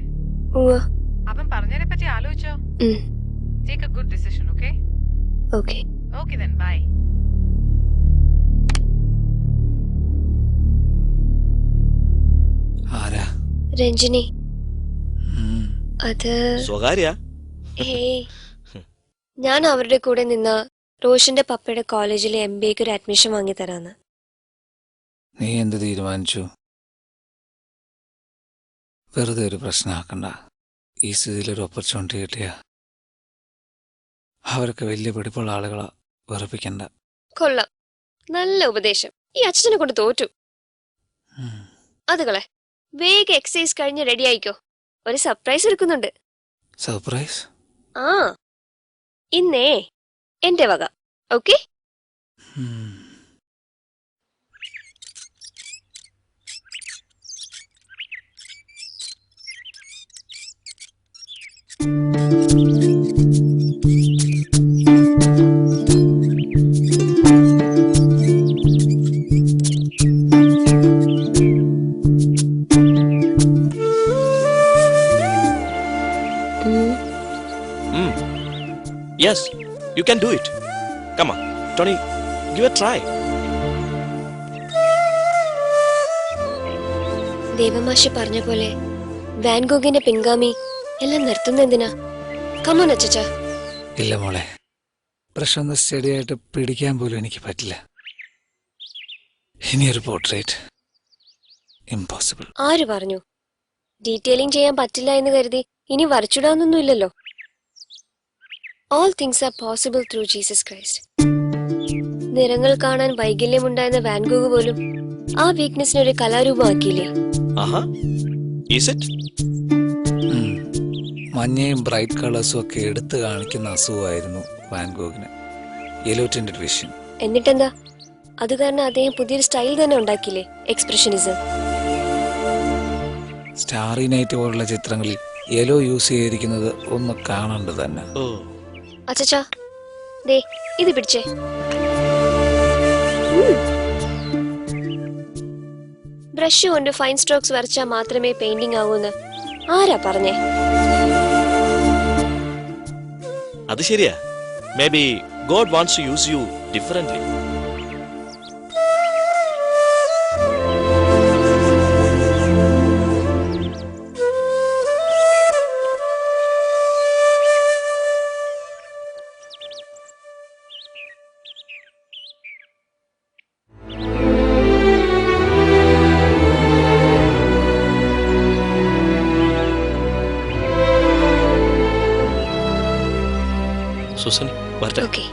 അവൻ പറഞ്ഞതിനെ പറ്റി ആലോചിച്ചോ? Take a good decision, okay? Okay. Okay then, bye. ആരാ? രഞ്ജിനി. അത് സ്വകാര്യ. ഞാൻ അവരുടെ കൂടെ നിന്ന റോഷന്റെ പപ്പയുടെ കോളേജിലെ MBAക്ക് ഒരു അഡ്മിഷൻ വാങ്ങി തരാന്ന്. നീ എന്ത് തീരുമാനിച്ചു? വെറുതെ ഒരു പ്രശ്നമാക്കണ്ട. ഈ സ്ഥിതിയിലൊരു ഓപ്പർച്യൂണിറ്റി കിട്ടിയ അവരൊക്കെ വലിയ പിടിപ്പുള്ള ആളുകളാ, വെറുപ്പിക്കണ്ട. കൊള്ളാം, നല്ല ഉപദേശം. ഈ അച്ഛനെ കൊണ്ട് തോറ്റു. അതുകളെ വേഗം എക്സസൈസ് കഴിഞ്ഞ് റെഡി ആയിക്കോ, ഒരു സർപ്രൈസ് എടുക്കുന്നുണ്ട്. സർപ്രൈസ്? ആ, ഇന്നേ എന്റെ വക, okay? Yes, you can do it. Come on Tony, give a try. ദേവമാഷി പറഞ്ഞ പോലെ വാൻഗോഗിന്റെ പിൻഗാമി എല്ലാം നിർത്തുന്ന എന്തിനാ? കമോൺ അച്ചച്ച. ഇല്ല മോളെ, ബ്രഷ് ഒന്ന് സ്റ്റഡി ആയിട്ട് പിടിക്കാൻ പോലും എനിക്ക് പറ്റില്ല. ഇനിയൊരു പോർട്രേറ്റ് ഇംപോസിബിൾ. ആര് പറഞ്ഞു? ഡീറ്റെയിലിംഗ് ചെയ്യാൻ പറ്റില്ല എന്ന് കരുതി ഇനി വരച്ചിടാനൊന്നുമില്ലല്ലോ. All things are possible through Jesus Christ. നിറങ്ങൾ കാണാൻ വൈകല്യമുണ്ടായിരുന്ന വാൻഗോഗ് പോലും ആ വീക്ക്നെസ്സിനെ ഒരു കലാരൂപമാക്കിയില്ലേ? മഞ്ഞയും ബ്രൈറ്റ് കളേഴ്സും ഒക്കെ എടുത്തു കാണിക്കുന്ന അസുഖമായിരുന്നു വാൻഗോഗിന്, യെല്ലോ ടിൻറ്റഡ് വിഷൻ. എന്നിട്ടെന്താ, അത് കാരണം അദ്ദേഹം പുതിയൊരു സ്റ്റൈൽ തന്നെ ഉണ്ടാക്കിയില്ലേ, എക്സ്പ്രഷനിസം. സ്റ്റാറി നൈറ്റ് പോലുള്ള ചിത്രങ്ങളിൽ യെല്ലോ യൂസ് ചെയ്തിരിക്കുന്നത് ഒന്ന് കാണേണ്ടത് തന്നെ. അച്ചച്ചാ, ദേ ഇത് പിടിച്ചേ. ബ്രഷ് കൊണ്ട് ഫൈൻ സ്ട്രോക്സ് വരച്ചാൽ മാത്രമേ പെയിന്റിംഗ് ആവൂന്ന് ആരാ പറഞ്ഞേ? അത് ശരിയാ. Maybe God wants to use you differently. Susan വരട്ടെ. Okay.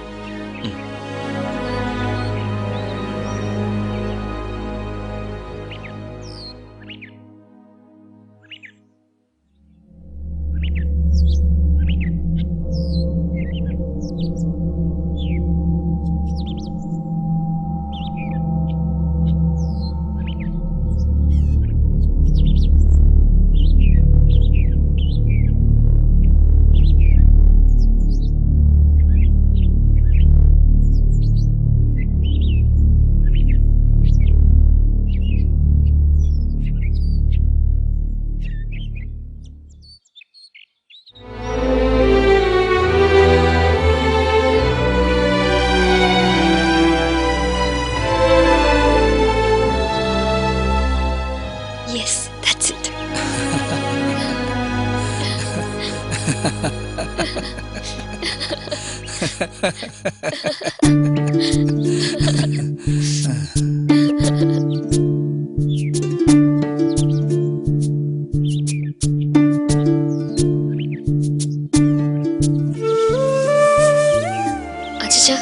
Achacha,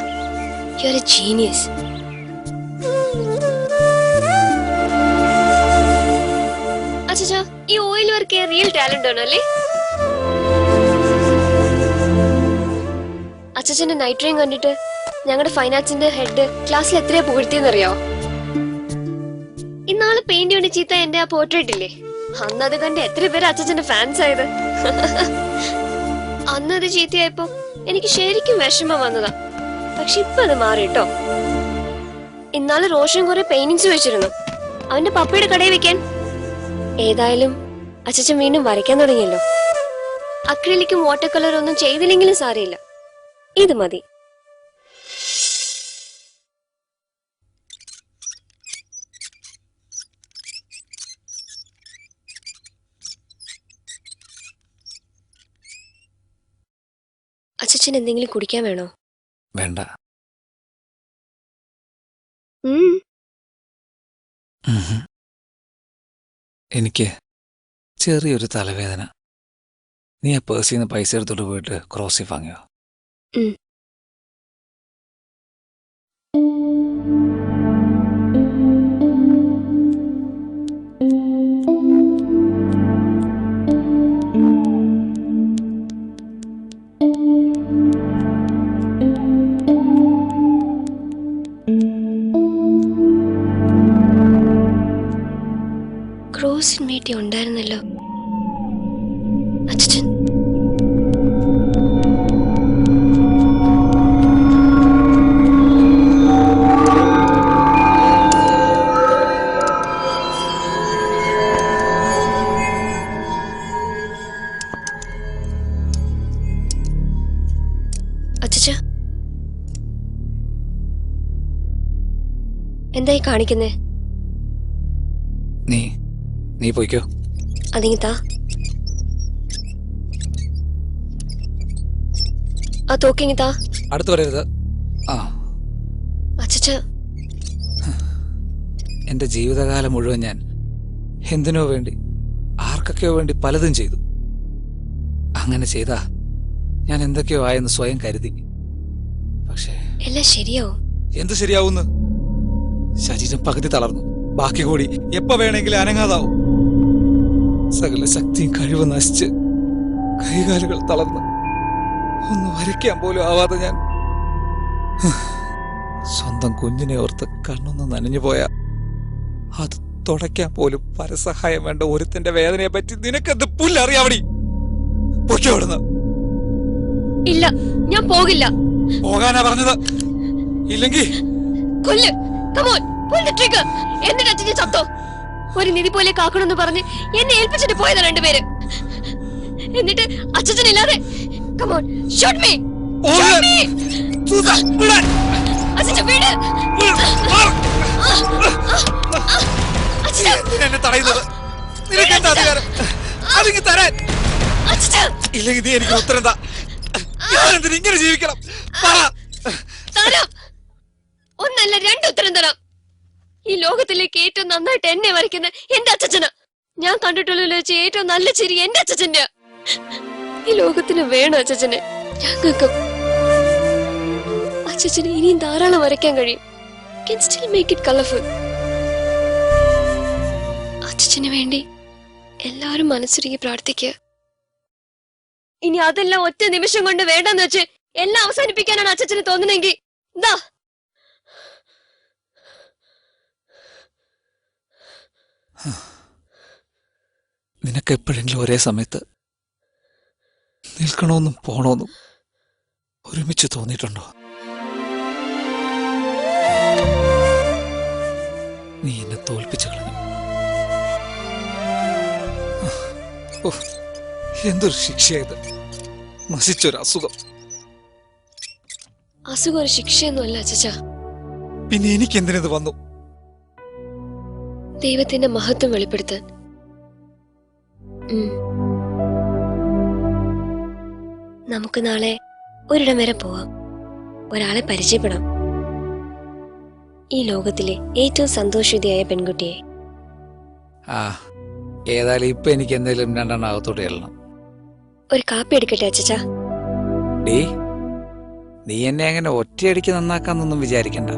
you're a genius. Achacha, ഈ ഓയിൽ വർക്ക് റിയൽ ടാലന്റ് ആണല്ലേ? അച്ഛന്റെ നൈറ്റ് ഡ്രീം കണ്ടിട്ട് ഞങ്ങളുടെ ഫൈൻ ആർട്സിന്റെ ഹെഡ് ക്ലാസ്സിൽ എത്രയാ പുകഴ്ത്തിയെന്നറിയോ? ഇന്നാള് പെയിന്റ് കൊണ്ട് ചീത്ത എന്റെ ആ പോർട്രേറ്റ് ഇല്ലേ, അന്നത് കണ്ട് എത്ര പേര് അച്ഛന്റെ ഫാൻസ് ആയത്. അന്നത് ചീത്തയായപ്പോ എനിക്ക് ശരിക്കും വിഷമം വന്നതാ. പക്ഷെ ഇപ്പൊ അത് മാറിട്ടോ. ഇന്നാള് റോഷൻ കുറെ പെയിന്റിങ്സ് വെച്ചിരുന്നു അവന്റെ പപ്പയുടെ കടയിൽ വെക്കാൻ. ഏതായാലും അച്ഛൻ വീണ്ടും വരയ്ക്കാൻ തുടങ്ങിയല്ലോ. അക്രിലിക്കും വാട്ടർ കളർ ഒന്നും ചെയ്തില്ലെങ്കിലും സാരമില്ല, ഇത് മതി. അച്ഛൻ എന്തെങ്കിലും കുടിക്കാൻ വേണോ? വേണ്ട. എനിക്ക് ചെറിയൊരു തലവേദന. നീ ആ പേഴ്സിൽ നിന്ന് പൈസ എടുത്തോട്ട് പോയിട്ട് ക്രോസിൽ വാങ്ങിയോ? ക്രോസിൻ മീറ്റി ഉണ്ടായിരുന്നല്ലോ അച്ഛൻ. എന്തായി കാണിക്കുന്നേ? നീ പോയിക്കോ. അതിങ്ങിത്താ. ആ തോക്കിങ്ങിത്താ. അടുത്ത് വരരുത്. അച്ഛച്ച, എന്റെ ജീവിതകാലം മുഴുവൻ ഞാൻ എന്തിനോ വേണ്ടി ആർക്കൊക്കെയോ വേണ്ടി പലതും ചെയ്തു. അങ്ങനെ ചെയ്താ ഞാൻ എന്തൊക്കെയോ ആയെന്ന് സ്വയം കരുതി. പക്ഷേ എല്ലാം ശരിയാവും. എന്ത് ശരിയാവുന്നു? ശരീരം പകുതി തളർന്നു, ബാക്കി കൂടി എപ്പോ വേണമെങ്കിലും അനങ്ങാതാവും. സകല ശക്തിയും കഴിവ് നശിച്ച് കൈകാലുകൾ തളർന്ന് ഒന്ന് വരയ്ക്കാൻ പോലും ആവാതെ ഞാൻ സ്വന്തം കുഞ്ഞിനെ ഓർത്ത് കണ്ണൊന്ന് നനഞ്ഞു പോയ അത് തുടയ്ക്കാൻ പോലും പരസഹായം വേണ്ട ഒരുത്തിന്റെ വേദനയെ പറ്റി നിനക്കെന്ത് പുല്ലറിയാവടി? പൊയ്ക്കോടുന്നു. ഇല്ല, ഞാൻ പോകില്ല. പോകാനാ പറഞ്ഞത്. ഇല്ലെങ്കിൽ കൊല്ല്. Come on, pull the trigger. എന്നിട്ട് അച്ഛൻ ചത്തോ? ഒരു നിധി പോലെ കാക്കണമെന്ന് പറഞ്ഞ് എന്നെ ഏൽപ്പിച്ചിട്ട് പോയതാ രണ്ടുപേര്. എന്നിട്ട് അച്ഛനില്ലാതെ കമോൺ, ഷൂട്ട് മീ. അച്ഛൻ വീട്. എന്നെ തടയുന്നത് നിനക്കെന്താ അധികാരം? അതിങ്ങ് തരാൻ. ഇല്ലെങ്കിൽ നീ എനിക്ക് ഉത്തരം താ. ഞാനെന്തിന് ഇങ്ങനെ ജീവിക്കണം? തരാം. ഒന്നല്ല, രണ്ട് ഉത്തരം തരാം. ഈ ലോകത്തിലേക്ക് ഏറ്റവും നന്നായിട്ട് എന്നെ വരയ്ക്കുന്ന എന്റെ അച്ഛന്. ഞാൻ കണ്ടിട്ടുള്ളതിൽ വെച്ച് ഏറ്റവും നല്ല ചിരി എന്റെ അച്ഛന്റെ. ഈ ലോകത്തിന് വേണം അച്ഛനെ. ഞങ്ങൾക്കും അച്ഛന് ഇനിയും ധാരാളം വരയ്ക്കാൻ കഴിയും. Can still make it colorful. അച്ഛന് വേണ്ടി എല്ലാവരും മനസ്സുരുകി പ്രാർത്ഥിക്കുക. ഇനി അതെല്ലാം ഒറ്റ നിമിഷം കൊണ്ട് വേണ്ടെന്ന് വെച്ച് എല്ലാം അവസാനിപ്പിക്കാനാണ് അച്ഛന് തോന്നുന്നെങ്കിൽ ദാ നിനക്ക് എപ്പോഴെങ്കിലും ഒരേ സമയത്ത് നിൽക്കണമെന്നും പോണമെന്നും ഒരുമിച്ച് തോന്നിയിട്ടുണ്ടോ? നീ എന്നെ തോൽപ്പിച്ചു കളഞ്ഞു. എന്തൊരു ശിക്ഷയത്! നശിച്ചൊരു അസുഖം. അസുഖം ഒരു ശിക്ഷയൊന്നുമല്ല അച്ഛാ. പിന്നെ എനിക്ക് എന്തിനത് വന്നു? ദൈവത്തിന്റെ മഹത്വം വെളിപ്പെടുത്താൻ. നമുക്ക് നാളെ ഒരിടം വരെ പോവാം. ഒരാളെ പരിചയപ്പെടാം. ഈ ലോകത്തിലെ ഏറ്റവും സന്തോഷിതയായ പെൺകുട്ടിയെ. ഏതായാലും ഇപ്പൊ എനിക്ക് എന്തെങ്കിലും രണ്ടെണ്ണം അകത്തോട്ട് ചെല്ലണം. ഒരു കാപ്പി എടുക്കട്ടെ അച്ഛാ? നീ എന്നെ അങ്ങനെ ഒറ്റയടിക്ക് നന്നാക്കാന്നൊന്നും വിചാരിക്കണ്ട.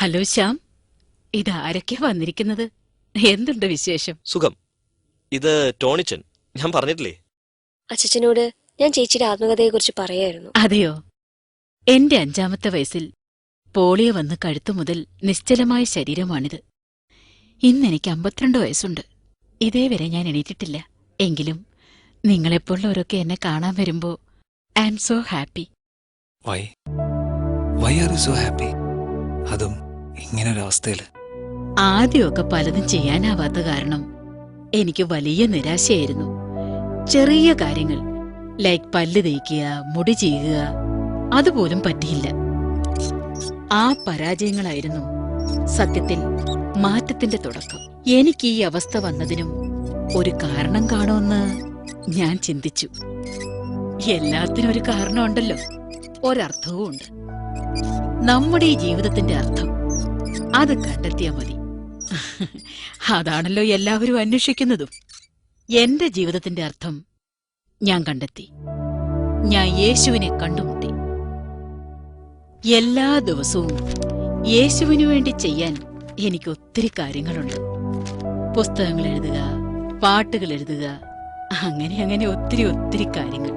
ഹലോ ശ്യാം, ഇതാരൊക്കെ വന്നിരിക്കുന്നത്? എന്തുണ്ട് വിശേഷം? സുഖം. ഇത് ടോണിച്ചൻ. ഞാൻ പറഞ്ഞിട്ടില്ലേ? അച്ഛനോട് ഞാൻ ചേച്ചിയുടെ ആത്മകഥയെ കുറിച്ച് പറയായിരുന്നു. അതെയോ? എന്റെ 5ാമത്തെ വയസ്സിൽ പോളിയോ വന്ന് കഴുത്തു മുതൽ നിശ്ചലമായ ശരീരമാണിത്. ഇന്നെനിക്ക് 52 വയസ്സുണ്ട്. ഇതേവരെ ഞാൻ എണീറ്റിട്ടില്ല. എങ്കിലും നിങ്ങളെപ്പോലുള്ളവരൊക്കെ എന്നെ കാണാൻ വരുമ്പോ I am so happy. Why are you so happy? അതും ഇങ്ങനൊരവസ്ഥയില്. ആദ്യമൊക്കെ പലതും ചെയ്യാനാവാത്ത കാരണം എനിക്ക് വലിയ നിരാശയായിരുന്നു. ചെറിയ കാര്യങ്ങൾ ലൈക്ക് പല്ല് തേക്കുക, മുടി ചെയ്യുക, അതുപോലും പറ്റിയില്ല. ആ പരാജയങ്ങളായിരുന്നു സത്യത്തിൽ മാറ്റത്തിന്റെ തുടക്കം. എനിക്ക് ഈ അവസ്ഥ വന്നതിനും ഒരു കാരണം കാണുമെന്ന് ഞാൻ ചിന്തിച്ചു. എല്ലാത്തിനും ഒരു കാരണമുണ്ടല്ലോ, ഒരർത്ഥവും ഉണ്ട്. നമ്മുടെ ഈ ജീവിതത്തിന്റെ അർത്ഥം അത് കണ്ടെത്തിയാ മതി. അതാണല്ലോ എല്ലാവരും അന്വേഷിക്കുന്നതും. എന്റെ ജീവിതത്തിന്റെ അർത്ഥം ഞാൻ കണ്ടെത്തി. ഞാൻ യേശുവിനെ കണ്ടുമുട്ടി. എല്ലാ ദിവസവും യേശുവിനു വേണ്ടി ചെയ്യാൻ എനിക്ക് ഒത്തിരി കാര്യങ്ങളുണ്ട്. പുസ്തകങ്ങൾ എഴുതുക, പാട്ടുകൾ എഴുതുക, അങ്ങനെ ഒത്തിരി കാര്യങ്ങൾ.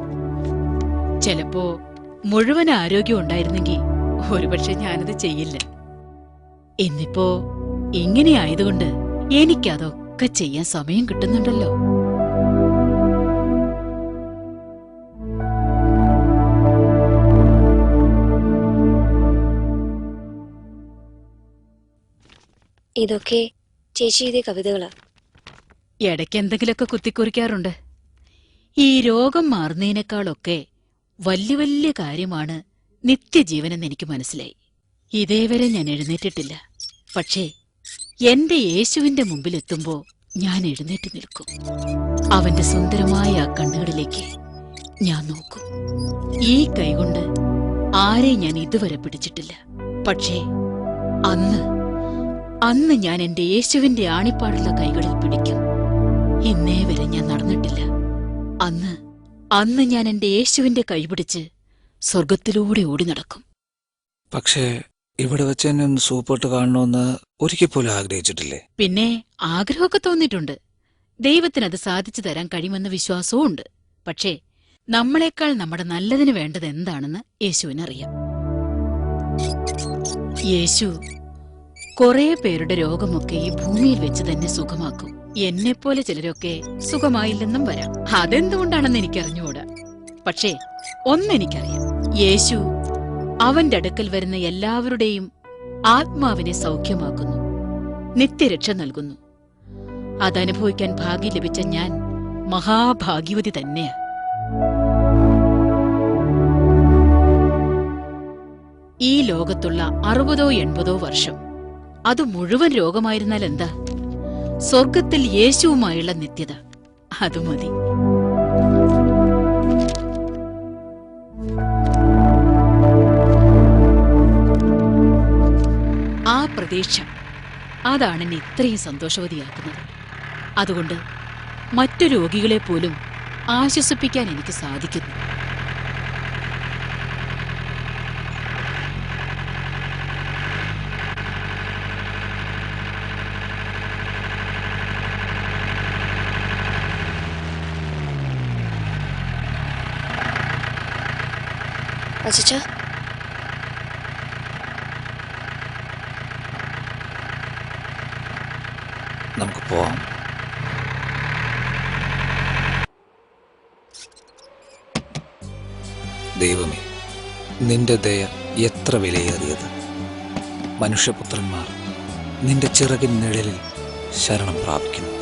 ചിലപ്പോ മുഴുവൻ ആരോഗ്യം ഉണ്ടായിരുന്നെങ്കിൽ ഒരുപക്ഷെ ഞാനത് ചെയ്യില്ല. ഇന്നിപ്പോ ഇങ്ങനെ ആയതുകൊണ്ട് എനിക്കതൊക്കെ ചെയ്യാൻ സമയം കിട്ടുന്നുണ്ടല്ലോ. ഇതൊക്കെ ചേച്ചി എഴുതിയ കവിതകളാ. ഇടയ്ക്ക് എന്തെങ്കിലുമൊക്കെ കുത്തിക്കുറിക്കാറുണ്ട്. ഈ രോഗം മാറുന്നതിനേക്കാളൊക്കെ വലിയ വലിയ കാര്യമാണ് നിത്യജീവനെന്ന് എനിക്ക് മനസ്സിലായി. ഇതേവരെ ഞാൻ എഴുന്നേറ്റിട്ടില്ല. പക്ഷേ എന്റെ യേശുവിന്റെ മുമ്പിലെത്തുമ്പോ ഞാൻ എഴുന്നേറ്റ് നിൽക്കും. അവന്റെ സുന്ദരമായ ആ കണ്ണുകളിലേക്ക് ഞാൻ നോക്കും. ഈ കൈകൊണ്ട് ആരെ ഞാൻ ഇതുവരെ പിടിച്ചിട്ടില്ല. പക്ഷേ അന്ന് ഞാൻ എന്റെ യേശുവിന്റെ ആണിപ്പാടുള്ള കൈകളിൽ പിടിക്കും. ഇന്നേ വരെ ഞാൻ നടന്നിട്ടില്ല. അന്ന് ഞാൻ എന്റെ യേശുവിന്റെ കൈപിടിച്ച് സ്വർഗത്തിലൂടെ ഓടി നടക്കും. പക്ഷേ ഇവിടെ വെച്ച് എന്നെ ഒന്ന് സൂപ്പിട്ട് കാണണമെന്ന് ഒരിക്കൽ പോലും ആഗ്രഹിച്ചിട്ടില്ലേ? പിന്നെ ആഗ്രഹമൊക്കെ തോന്നിയിട്ടുണ്ട്. ദൈവത്തിനത് സാധിച്ചു തരാൻ കഴിയുമെന്ന വിശ്വാസവും ഉണ്ട്. പക്ഷേ നമ്മളെക്കാൾ നമ്മുടെ നല്ലതിന് വേണ്ടത് എന്താണെന്ന് യേശുവിനറിയാം. യേശു കുറെ പേരുടെ രോഗമൊക്കെ ഈ ഭൂമിയിൽ വെച്ച് തന്നെ സുഖമാക്കും. എന്നെപ്പോലെ ചിലരൊക്കെ സുഖമായില്ലെന്നും വരാം. അതെന്തുകൊണ്ടാണെന്ന് എനിക്കറിഞ്ഞുകൂടാ. പക്ഷേ ഒന്നെനിക്കറിയാം, യേശു അവന്റെ അടുക്കൽ വരുന്ന എല്ലാവരുടെയും ആത്മാവിനെ സൗഖ്യമാക്കുന്നു, നിത്യരക്ഷ നൽകുന്നു. അതനുഭവിക്കാൻ ഭാഗ്യം ലഭിച്ച ഞാൻ മഹാഭാഗ്യവതി തന്നെയാ. ഈ ലോകത്തുള്ള 60-80 വർഷം അത് മുഴുവൻ രോഗമായിരുന്നാൽ എന്താ? സ്വർഗത്തിൽ യേശുവുമായുള്ള നിത്യത അത് മതി. ആ പ്രതീക്ഷ അതാണ് എന്നെ ഇത്രയും സന്തോഷവതിയാക്കുന്നത്. അതുകൊണ്ട് മറ്റു രോഗികളെ പോലും ആശ്വസിപ്പിക്കാൻ എനിക്ക് സാധിക്കുന്നു. അച്ഛാ, നമുക്ക് പോവാം. ദൈവമേ, നിന്റെ ദയ എത്ര വിലയേറിയത്. മനുഷ്യപുത്രന്മാർ നിന്റെ ചിറകിൻ നിഴലിൽ ശരണം പ്രാപിക്കുന്നു.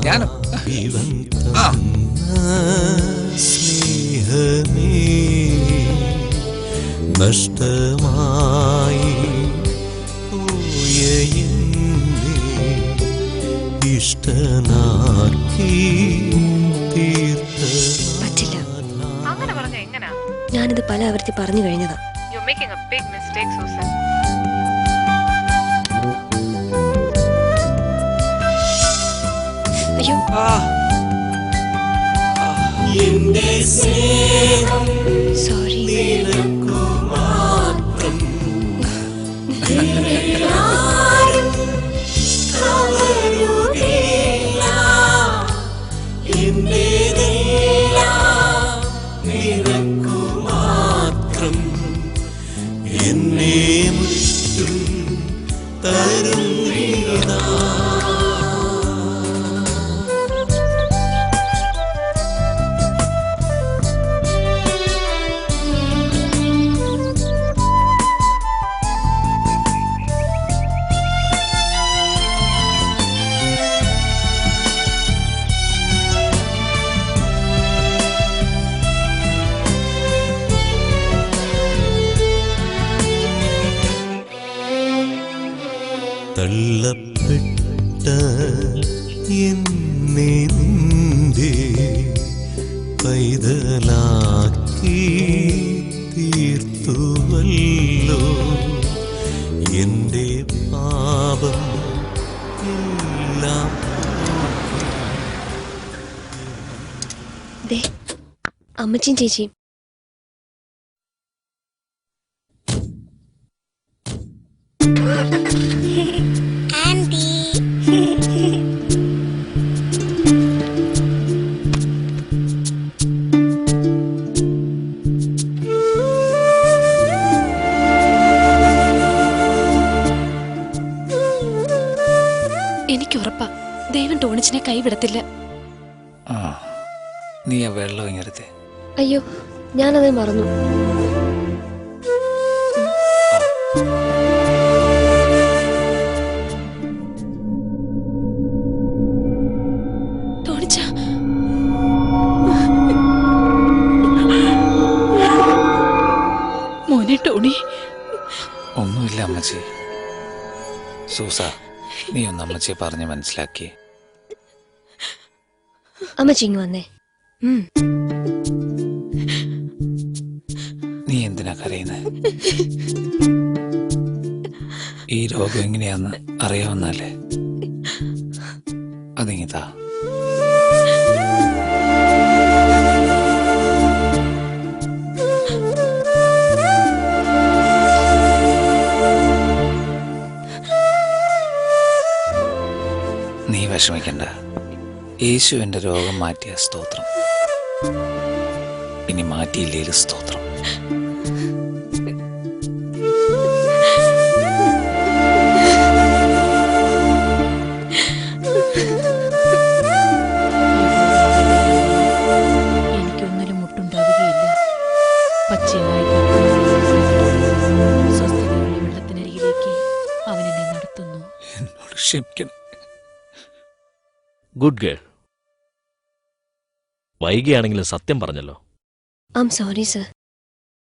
ഞാനും സ്നേഹമേ നഷ്ടമായി പോയ എന്നെ ഇഷ്ടനാക്കി പറ്റില്ല. അങ്ങനെ പറഞ്ഞ എങ്ങനാ? ഞാനിത് പല ആവർത്തി പറഞ്ഞു കഴിഞ്ഞതാ. You're making a big mistake, Susan. അയ്യോ, സോറി. എന്നെ മുറ്റും തരും തള്ളപ്പെട്ട എന്നെ നിന്റെ പൈതലാക്കി തീർത്തുവല്ലോ. എന്റെ പാപം എല്ലാം അമ്മച്ചിയും ചേച്ചിയും ആന്റി. എനിക്ക് ഉറപ്പാ ദൈവം ടോണിച്ചിനെ കൈവിടത്തില്ല. ആ, നീ ആ വെള്ളം ഇങ്ങടുത്തെ. അയ്യോ, ഞാനത് മറന്നു. ടോണിച്ച, മോനെ ടോണി. ഒന്നുമില്ല അമ്മച്ചി. സൂസ, നീ ഒന്ന് അമ്മച്ചിയെ പറഞ്ഞ് മനസ്സിലാക്കി. അമ്മച്ചിങ് വന്നേ. നീ എന്തിനാ കരയുന്നത്? ഈ രോഗം എങ്ങനെയാന്ന് അറിയാവുന്നല്ലേ? അതിങ്ങിതാ. നീ വിഷമിക്കണ്ട. യേശു എന്റെ രോഗം മാറ്റിയ സ്തോത്രം. ഇനി മാറ്റിയില്ലേലും സ്തോത്രം. എനിക്കൊന്നിലും മുട്ടുണ്ടാവുകയില്ല. പച്ചയായി സ്വസ്ഥതയുള്ള വെള്ളത്തിനരികിലേക്ക് അവൻ എന്നെ നടത്തുന്നു. എന്നോട് ക്ഷമിക്കണം. Good girl. വൈകിയാണെങ്കിലും സത്യം പറഞ്ഞല്ലോ. I am sorry sir.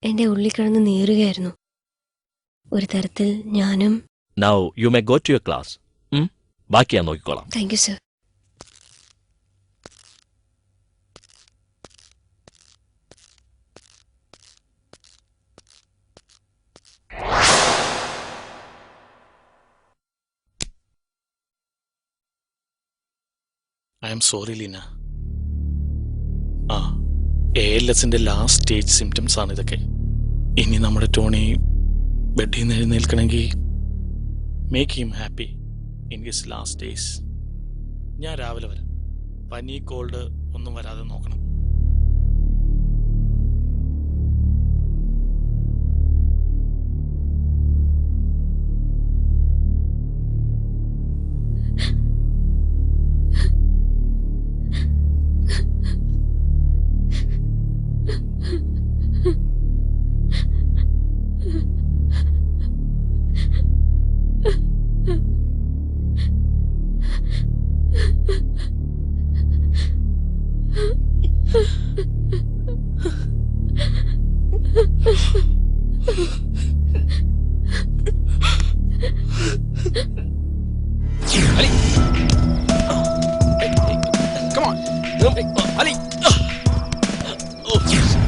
എന്റെ ഉള്ളിൽ കിടന്ന് നീറുകയായിരുന്നു. ഒരു തരത്തിൽ ഞാനും. Now you may go to your class. ബാക്കി ഞാൻ നോക്കിക്കോളാം. Thank you sir. I am sorry Leena. ആ, ALSന്റെ ലാസ്റ്റ് സ്റ്റേജ് സിംറ്റംസ് ആണ് ഇതൊക്കെ. ഇനി നമ്മുടെ ടോണി ബെഡിൽ നിന്ന് എഴുന്നേൽക്കണമെങ്കിൽ make him happy in his last days. ഞാൻ രാവിലെ വരാം. പനി കോൾഡ് ഒന്നും വരാതെ നോക്കണം.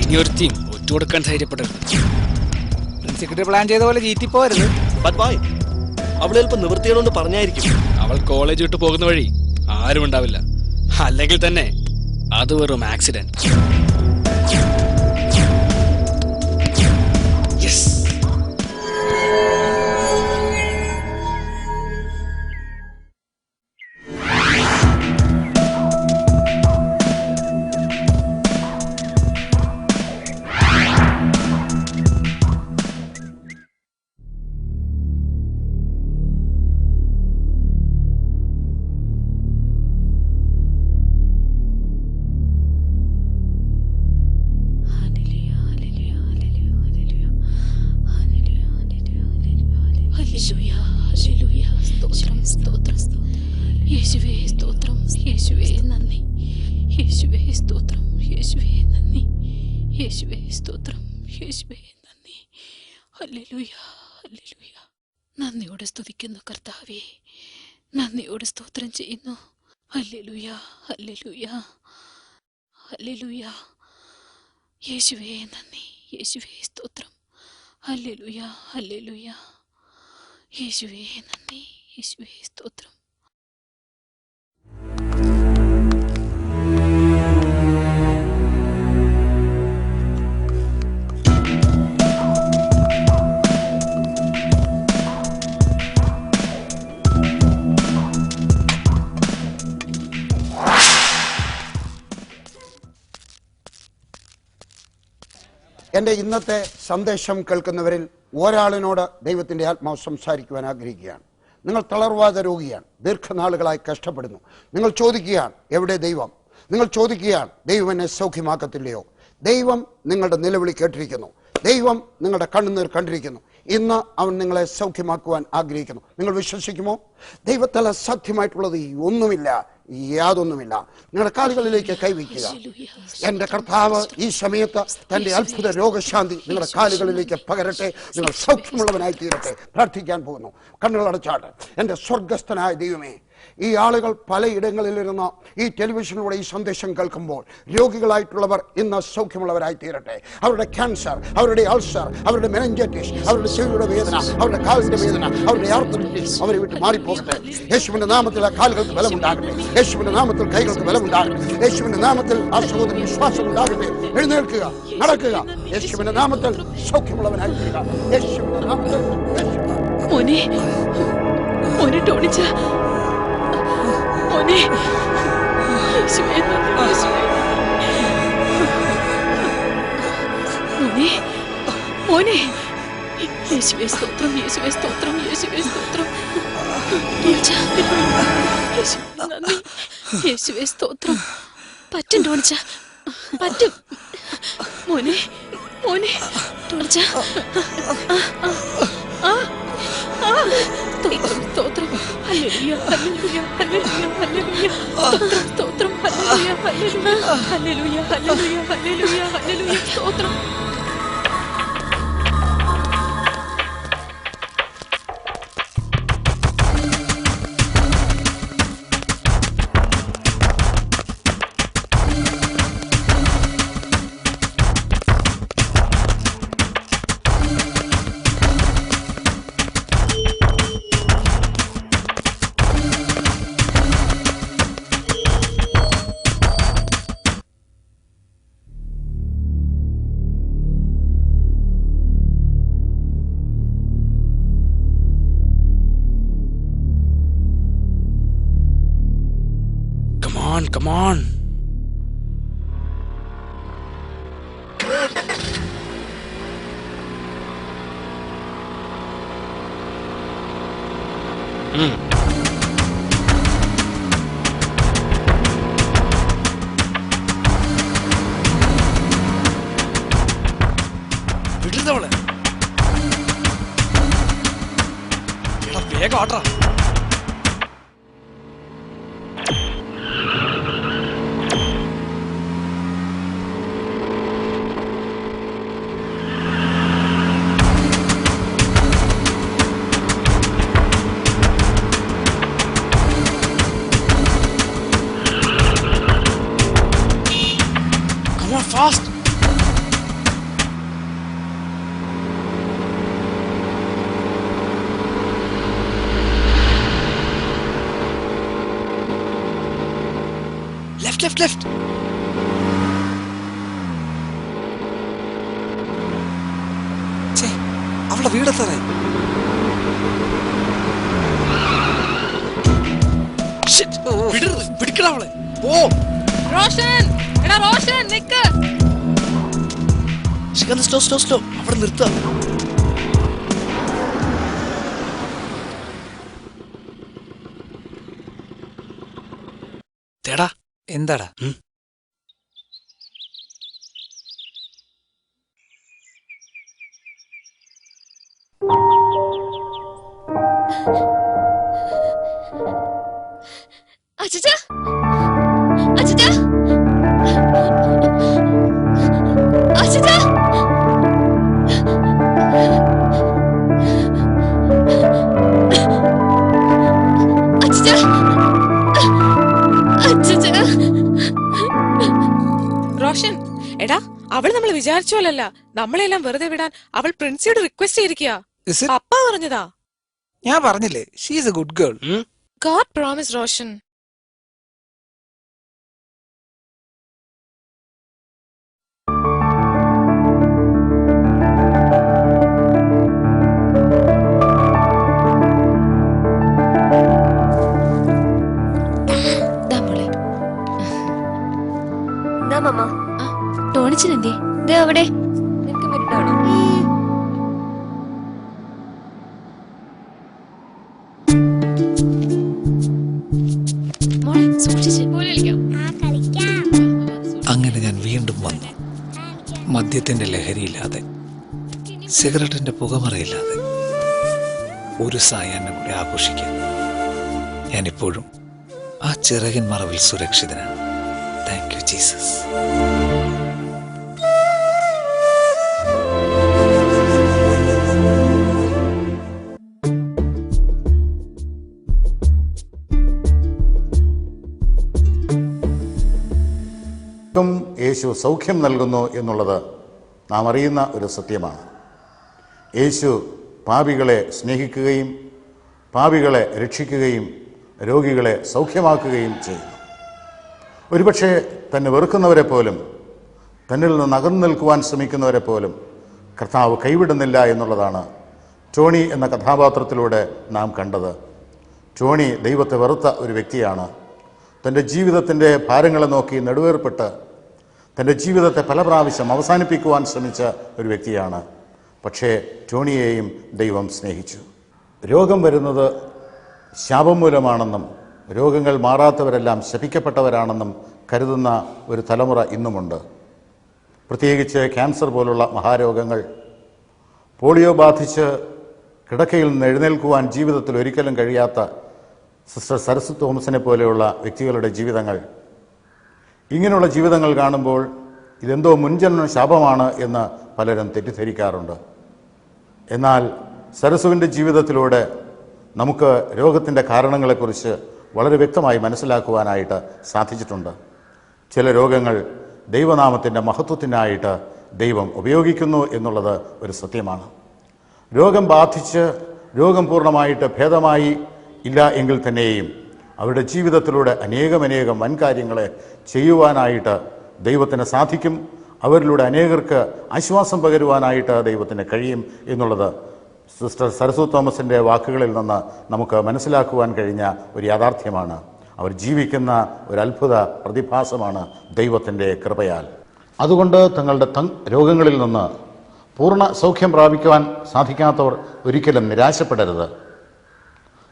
ഇനി ഒരു ടീം ഒറ്റുകൊടുക്കാൻ ധൈര്യപ്പെടരുത്. പ്രിൻസിപ്പൽ പ്ലാൻ ചെയ്ത പോലെ ജീറ്റി പോരുത്. അവൾ ചിലപ്പോൾ നിവൃത്തിയോട് പറഞ്ഞായിരിക്കും. അവൾ കോളേജ് വിട്ട് പോകുന്ന വഴി ആരും ഉണ്ടാവില്ല. അല്ലെങ്കിൽ തന്നെ അത് വെറും ആക്സിഡന്റ്. യേശുവേ സ്തോത്രം, യേശുവേ നന്ദി, യേശുവേ സ്തോത്രം, യേശുവേ നന്ദി, യേശുവേ സ്തോത്രം, യേശുവേ നന്ദി. Hallelujah, hallelujah. നന്ദിയോടെ സ്തുതിക്കുന്നു കർത്താവേ, നന്ദിയോടെ സ്തോത്രം ചെയ്യുന്നു. Hallelujah, hallelujah, hallelujah. യേശുവേ നന്ദി, യേശുവേ സ്തോത്രം. Hallelujah, hallelujah. യേശുവേ നന്ദി, യേശുവേ സ്തോത്രം. എൻ്റെ ഇന്നത്തെ സന്ദേശം കേൾക്കുന്നവരിൽ ഒരാളിനോട് ദൈവത്തിൻ്റെ ആത്മാവ് സംസാരിക്കുവാൻ ആഗ്രഹിക്കുകയാണ്. നിങ്ങൾ തളർവാദ രോഗിയാണ്, ദീർഘനാളുകളായി കഷ്ടപ്പെടുന്നു. നിങ്ങൾ ചോദിക്കുകയാണ് എവിടെ ദൈവം? നിങ്ങൾ ചോദിക്കുകയാണ് ദൈവം എന്നെ സൗഖ്യമാക്കത്തില്ലയോ? ദൈവം നിങ്ങളുടെ നിലവിളി കേട്ടിരിക്കുന്നു. ദൈവം നിങ്ങളുടെ കണ്ണുനീർ കണ്ടിരിക്കുന്നു. ഇന്ന് അവൻ നിങ്ങളെ സൗഖ്യമാക്കുവാൻ ആഗ്രഹിക്കുന്നു. നിങ്ങൾ വിശ്വസിക്കുമോ? ദൈവത്താൽ അസാധ്യമായിട്ടുള്ളത് ഒന്നുമില്ല, യാതൊന്നുമില്ല. നിങ്ങളുടെ കാലുകളിലേക്ക് കൈവയ്ക്കുക. എൻ്റെ കർത്താവ് ഈ സമയത്ത് തൻ്റെ അത്ഭുത രോഗശാന്തി നിങ്ങളുടെ കാലുകളിലേക്ക് പകരട്ടെ. നിങ്ങൾ സൗഖ്യമുള്ളവനായി തീരട്ടെ. പ്രാർത്ഥിക്കാൻ പോകുന്നു. കണ്ണുകളടച്ചാട്ടെ. എൻ്റെ സ്വർഗസ്ഥനായ ദൈവമേ, ഈ ആളുകൾ പലയിടങ്ങളിലിരുന്ന് ഈ ടെലിവിഷനിലൂടെ ഈ സന്ദേശം കേൾക്കുമ്പോൾ രോഗികളായിട്ടുള്ളവർ ഇന്ന് സൗഖ്യമുള്ളവരായി തീരട്ടെ. അവരുടെ ക്യാൻസർ, അവരുടെ അൾസർ, അവരുടെ മെനിഞ്ചൈറ്റിസ്, അവരുടെ ചെവിയുടെ വേദന, അവരുടെ കാലിന്റെ വേദന, അവരുടെ ആർത്തൈറ്റിസ് അവരെ വിട്ട് മാറിപ്പോകട്ടെ. യേശുവിന്റെ നാമത്തിൽ ആ കാലുകൾക്ക് ബലമുണ്ടാകട്ടെ. യേശുവിന്റെ നാമത്തിൽ കൈകൾക്ക് ബലമുണ്ടാകട്ടെ. യേശുവിന്റെ നാമത്തിൽ ആ സഹോദരൻ വിശ്വാസം ഉണ്ടാകട്ടെ. എഴുന്നേൽക്കുക, നടക്കുക. യേശുവിന്റെ നാമത്തിൽ സൗഖ്യമുള്ളവനായി തീരുക. യേശുവിന്റെ നാമത്തിൽ. മോനെ മോനെ ടോണിച്ച മോനെ യേശുവേ നന്ദി, യേശുവേ. മോനെ മോനെ യേശുവേ സ്തോത്രം, യേശുവേ സ്തോത്രം, യേശുവേ സ്തോത്രം. ടോണിച്ച യേശുവേ നന്ദി, യേശുവേ സ്തോത്രം. പറ്റും ടോണിച്ച, പറ്റും. മോനെ മോനെ ടോണിച്ച സ്തോത്രം, ഹല്ലേലൂയ, ഹല്ലേലൂയ, ഹല്ലേലൂയ, ഹല്ലേലൂയ. സ്തോത്രം, hallelujah, hallelujah, hallelujah, hallelujah, hallelujah, hallelujah. സ്തോത്രം. Come on. വിടുന്നവളെ വേഗം ആട്ടാ. Fast. Left. അവളുടെ വീടെത്താറായി. പിടിക്കണ അവളെ. ഓ റോഷൻ, എടാ റോഷൻ നിക്ക്. സ്ലോ അവിടെ നിർത്ത. തേടാ. എന്താടാ? അച്ഛാ അച്ഛാ അച്ഛാ റോഷൻ, എടാ അവൾ നമ്മൾ വിചാരിച്ച പോലല്ല. നമ്മളെല്ലാം വെറുതെ വിടാൻ അവൾ പ്രിൻസിയോട് റിക്വസ്റ്റ് ചെയ്തിരിക്കുക. അപ്പ പറഞ്ഞതാ. ഞാൻ പറഞ്ഞില്ലേ, she is a good girl. God promise, Roshan. ടോണിച്ചനെന്തേ അവിടെ? നിനക്ക് മോളെ സൂക്ഷിച്ച് ആ കളിക്കാം. അങ്ങനെ ഞാൻ വീണ്ടും വന്നു. മദ്യത്തിന്റെ ലഹരിയില്ലാതെ, സിഗരറ്റിന്റെ പുകമറയില്ലാതെ ഒരു സായാഹ്നം കൂടി ആഘോഷിക്കാൻ. ഞാനിപ്പോഴും ആ ചിറകിൻ മറവിൽ സുരക്ഷിതനാണ്. Thank you Jesus. യേശു സൗഖ്യം നൽകുന്നു എന്നുള്ളത് നാം അറിയുന്ന ഒരു സത്യമാണ്. യേശു പാപികളെ സ്നേഹിക്കുകയും പാപികളെ രക്ഷിക്കുകയും രോഗികളെ സൗഖ്യമാക്കുകയും ചെയ്യുന്നു. ഒരുപക്ഷെ തന്നെ വെറുക്കുന്നവരെ പോലും, തന്നിൽ നിന്ന് അകന്നു നിൽക്കുവാൻ ശ്രമിക്കുന്നവരെ പോലും കർത്താവ് കൈവിടുന്നില്ല എന്നുള്ളതാണ് ടോണി എന്ന കഥാപാത്രത്തിലൂടെ നാം കണ്ടത്. ടോണി ദൈവത്തെ വെറുത്ത ഒരു വ്യക്തിയാണ്. തൻ്റെ ജീവിതത്തിൻ്റെ ഭാരങ്ങളെ നോക്കി നെടുവേർപ്പെട്ട് തൻ്റെ ജീവിതത്തെ പല പ്രാവശ്യം അവസാനിപ്പിക്കുവാൻ ശ്രമിച്ച ഒരു വ്യക്തിയാണ്. പക്ഷേ ടോണിയെയും ദൈവം സ്നേഹിച്ചു. രോഗം വരുന്നത് ശാപം മൂലമാണെന്നും രോഗങ്ങൾ മാറാത്തവരെല്ലാം ശപിക്കപ്പെട്ടവരാണെന്നും കരുതുന്ന ഒരു തലമുറ ഇന്നുമുണ്ട്. പ്രത്യേകിച്ച് ക്യാൻസർ പോലുള്ള മഹാരോഗങ്ങൾ, പോളിയോ ബാധിച്ച് കിടക്കയിൽ നിന്ന് എഴുന്നേൽക്കുവാൻ ജീവിതത്തിൽ ഒരിക്കലും കഴിയാത്ത സിസ്റ്റർ സരസ്വതി തോമസിനെ പോലെയുള്ള വ്യക്തികളുടെ ജീവിതങ്ങൾ, ഇങ്ങനെയുള്ള ജീവിതങ്ങൾ കാണുമ്പോൾ ഇതെന്തോ മുൻജന്മ ശാപമാണ് എന്ന് പലരും തെറ്റിദ്ധരിക്കാറുണ്ട്. എന്നാൽ സരസുവിൻ്റെ ജീവിതത്തിലൂടെ നമുക്ക് രോഗത്തിൻ്റെ കാരണങ്ങളെക്കുറിച്ച് വളരെ വ്യക്തമായി മനസ്സിലാക്കുവാനായിട്ട് സാധിച്ചിട്ടുണ്ട്. ചില രോഗങ്ങൾ ദൈവനാമത്തിൻ്റെ മഹത്വത്തിനായിട്ട് ദൈവം ഉപയോഗിക്കുന്നു എന്നുള്ളത് ഒരു സത്യമാണ്. രോഗം ബാധിച്ച് രോഗം പൂർണ്ണമായിട്ട് ഭേദമായി ഇല്ല എങ്കിൽ തന്നെയും അവരുടെ ജീവിതത്തിലൂടെ അനേകം വൻകാര്യങ്ങളെ ചെയ്യുവാനായിട്ട് ദൈവത്തിന് സാധിക്കും. അവരിലൂടെ അനേകർക്ക് ആശ്വാസം പകരുവാനായിട്ട് ദൈവത്തിന് കഴിയും എന്നുള്ളത് സിസ്റ്റർ സരസ്വതി തോമസിൻ്റെ വാക്കുകളിൽ നിന്ന് നമുക്ക് മനസ്സിലാക്കുവാൻ കഴിഞ്ഞ ഒരു യാഥാർത്ഥ്യമാണ്. അവർ ജീവിക്കുന്ന ഒരു അത്ഭുത പ്രതിഭാസമാണ് ദൈവത്തിൻ്റെ കൃപയാൽ. അതുകൊണ്ട് തങ്ങളുടെ രോഗങ്ങളിൽ നിന്ന് പൂർണ്ണ സൗഖ്യം പ്രാപിക്കുവാൻ സാധിക്കാത്തവർ ഒരിക്കലും നിരാശപ്പെടരുത്.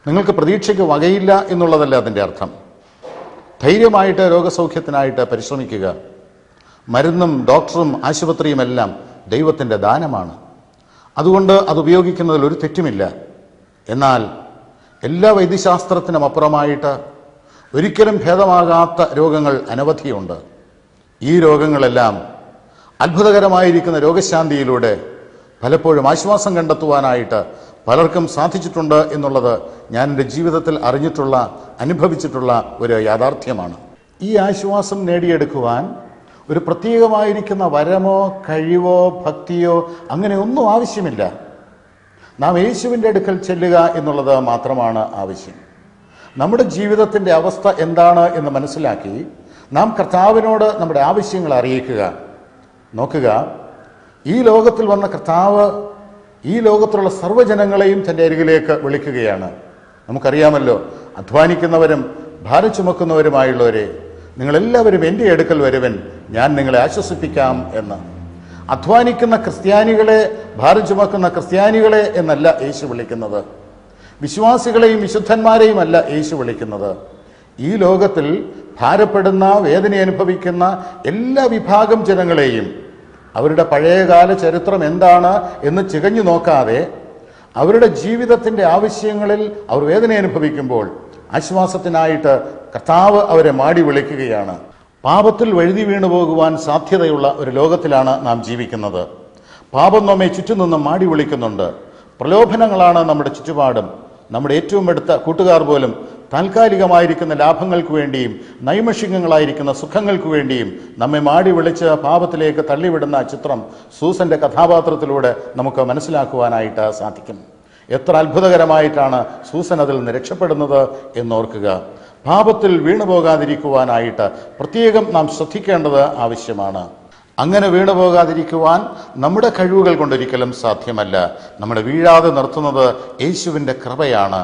നിങ്ങൾക്ക് പ്രതീക്ഷയ്ക്ക് വകയില്ല എന്നുള്ളതല്ല അതിൻ്റെ അർത്ഥം. ധൈര്യമായിട്ട് രോഗസൗഖ്യത്തിനായിട്ട് പരിശ്രമിക്കുക. മരുന്നും ഡോക്ടറും ആശുപത്രിയുമെല്ലാം ദൈവത്തിൻ്റെ ദാനമാണ്. അതുകൊണ്ട് അത് ഉപയോഗിക്കുന്നതിൽ ഒരു തെറ്റുമില്ല. എന്നാൽ എല്ലാ വൈദ്യശാസ്ത്രത്തിനും അപ്പുറമായിട്ട് ഒരിക്കലും ഭേദമാകാത്ത രോഗങ്ങൾ അനവധിയുണ്ട്. ഈ രോഗങ്ങളെല്ലാം അത്ഭുതകരമായിരിക്കുന്ന രോഗശാന്തിയിലൂടെ പലപ്പോഴും ആശ്വാസം കണ്ടെത്തുവാനായിട്ട് പലർക്കും സാധിച്ചിട്ടുണ്ട് എന്നുള്ളത് ഞാൻ എൻ്റെ ജീവിതത്തിൽ അറിഞ്ഞിട്ടുള്ള, അനുഭവിച്ചിട്ടുള്ള ഒരു യാഥാർത്ഥ്യമാണ്. ഈ ആശ്വാസം നേടിയെടുക്കുവാൻ ഒരു പ്രത്യേകമായിരിക്കുന്ന വരമോ കഴിവോ ഭക്തിയോ അങ്ങനെ ഒന്നും ആവശ്യമില്ല. നാം യേശുവിൻ്റെ അടുക്കൽ ചെല്ലുക എന്നുള്ളത് മാത്രമാണ് ആവശ്യം. നമ്മുടെ ജീവിതത്തിൻ്റെ അവസ്ഥ എന്താണ് എന്ന് മനസ്സിലാക്കി നാം കർത്താവിനോട് നമ്മുടെ ആവശ്യങ്ങൾ അറിയിക്കുക. നോക്കുക, ഈ ലോകത്തിൽ വന്ന കർത്താവ് ഈ ലോകത്തിലുള്ള സർവ്വജനങ്ങളെയും തൻ്റെ അരികിലേക്ക് വിളിക്കുകയാണ്. നമുക്കറിയാമല്ലോ, അധ്വാനിക്കുന്നവരും ഭാരം ചുമക്കുന്നവരുമായുള്ളവരെ നിങ്ങളെല്ലാവരും എൻ്റെ അടുക്കൽ വരുവൻ, ഞാൻ നിങ്ങളെ ആശ്വസിപ്പിക്കാം എന്ന്. അധ്വാനിക്കുന്ന ക്രിസ്ത്യാനികളെ, ഭാരം ചുമക്കുന്ന ക്രിസ്ത്യാനികളെ എന്നല്ല യേശു വിളിക്കുന്നത്. വിശ്വാസികളെയും വിശുദ്ധന്മാരെയും അല്ല യേശു വിളിക്കുന്നത്. ഈ ലോകത്തിൽ ഭാരപ്പെടുന്ന, വേദന അനുഭവിക്കുന്ന എല്ലാ വിഭാഗം ജനങ്ങളെയും അവരുടെ പഴയകാല ചരിത്രം എന്താണ് എന്ന് ചികഞ്ഞു നോക്കാതെ അവരുടെ ജീവിതത്തിൻ്റെ ആവശ്യങ്ങളിൽ അവർ വേദന അനുഭവിക്കുമ്പോൾ ആശ്വാസത്തിനായിട്ട് കർത്താവ് അവരെ മാടി വിളിക്കുകയാണ്. പാപത്തിൽ വഴുതി വീണു പോകുവാൻ സാധ്യതയുള്ള ഒരു ലോകത്തിലാണ് നാം ജീവിക്കുന്നത്. പാപം നമ്മെ ചുറ്റുനിന്നും മാടി വിളിക്കുന്നുണ്ട്. പ്രലോഭനങ്ങളാണ് നമ്മുടെ ചുറ്റുപാടും. നമ്മുടെ ഏറ്റവും അടുത്ത കൂട്ടുകാർ പോലും താൽക്കാലികമായിരിക്കുന്ന ലാഭങ്ങൾക്ക് വേണ്ടിയും നൈമിഷികങ്ങളായിരിക്കുന്ന സുഖങ്ങൾക്ക് വേണ്ടിയും നമ്മെ മാടി വിളിച്ച് പാപത്തിലേക്ക് തള്ളിവിടുന്ന ചിത്രം സൂസന്റെ കഥാപാത്രത്തിലൂടെ നമുക്ക് മനസ്സിലാക്കുവാനായിട്ട് സാധിക്കും. എത്ര അത്ഭുതകരമായിട്ടാണ് സൂസൻ അതിൽ നിന്ന് രക്ഷപ്പെടുന്നത് എന്നോർക്കുക. പാപത്തിൽ വീണുപോകാതിരിക്കുവാനായിട്ട് പ്രത്യേകം നാം ശ്രദ്ധിക്കേണ്ടത് ആവശ്യമാണ്. അങ്ങനെ വീണുപോകാതിരിക്കുവാൻ നമ്മുടെ കഴിവുകൾ കൊണ്ടൊരിക്കലും സാധ്യമല്ല. നമ്മളെ വീഴാതെ നിർത്തുന്നത് യേശുവിൻ്റെ കൃപയാണ്.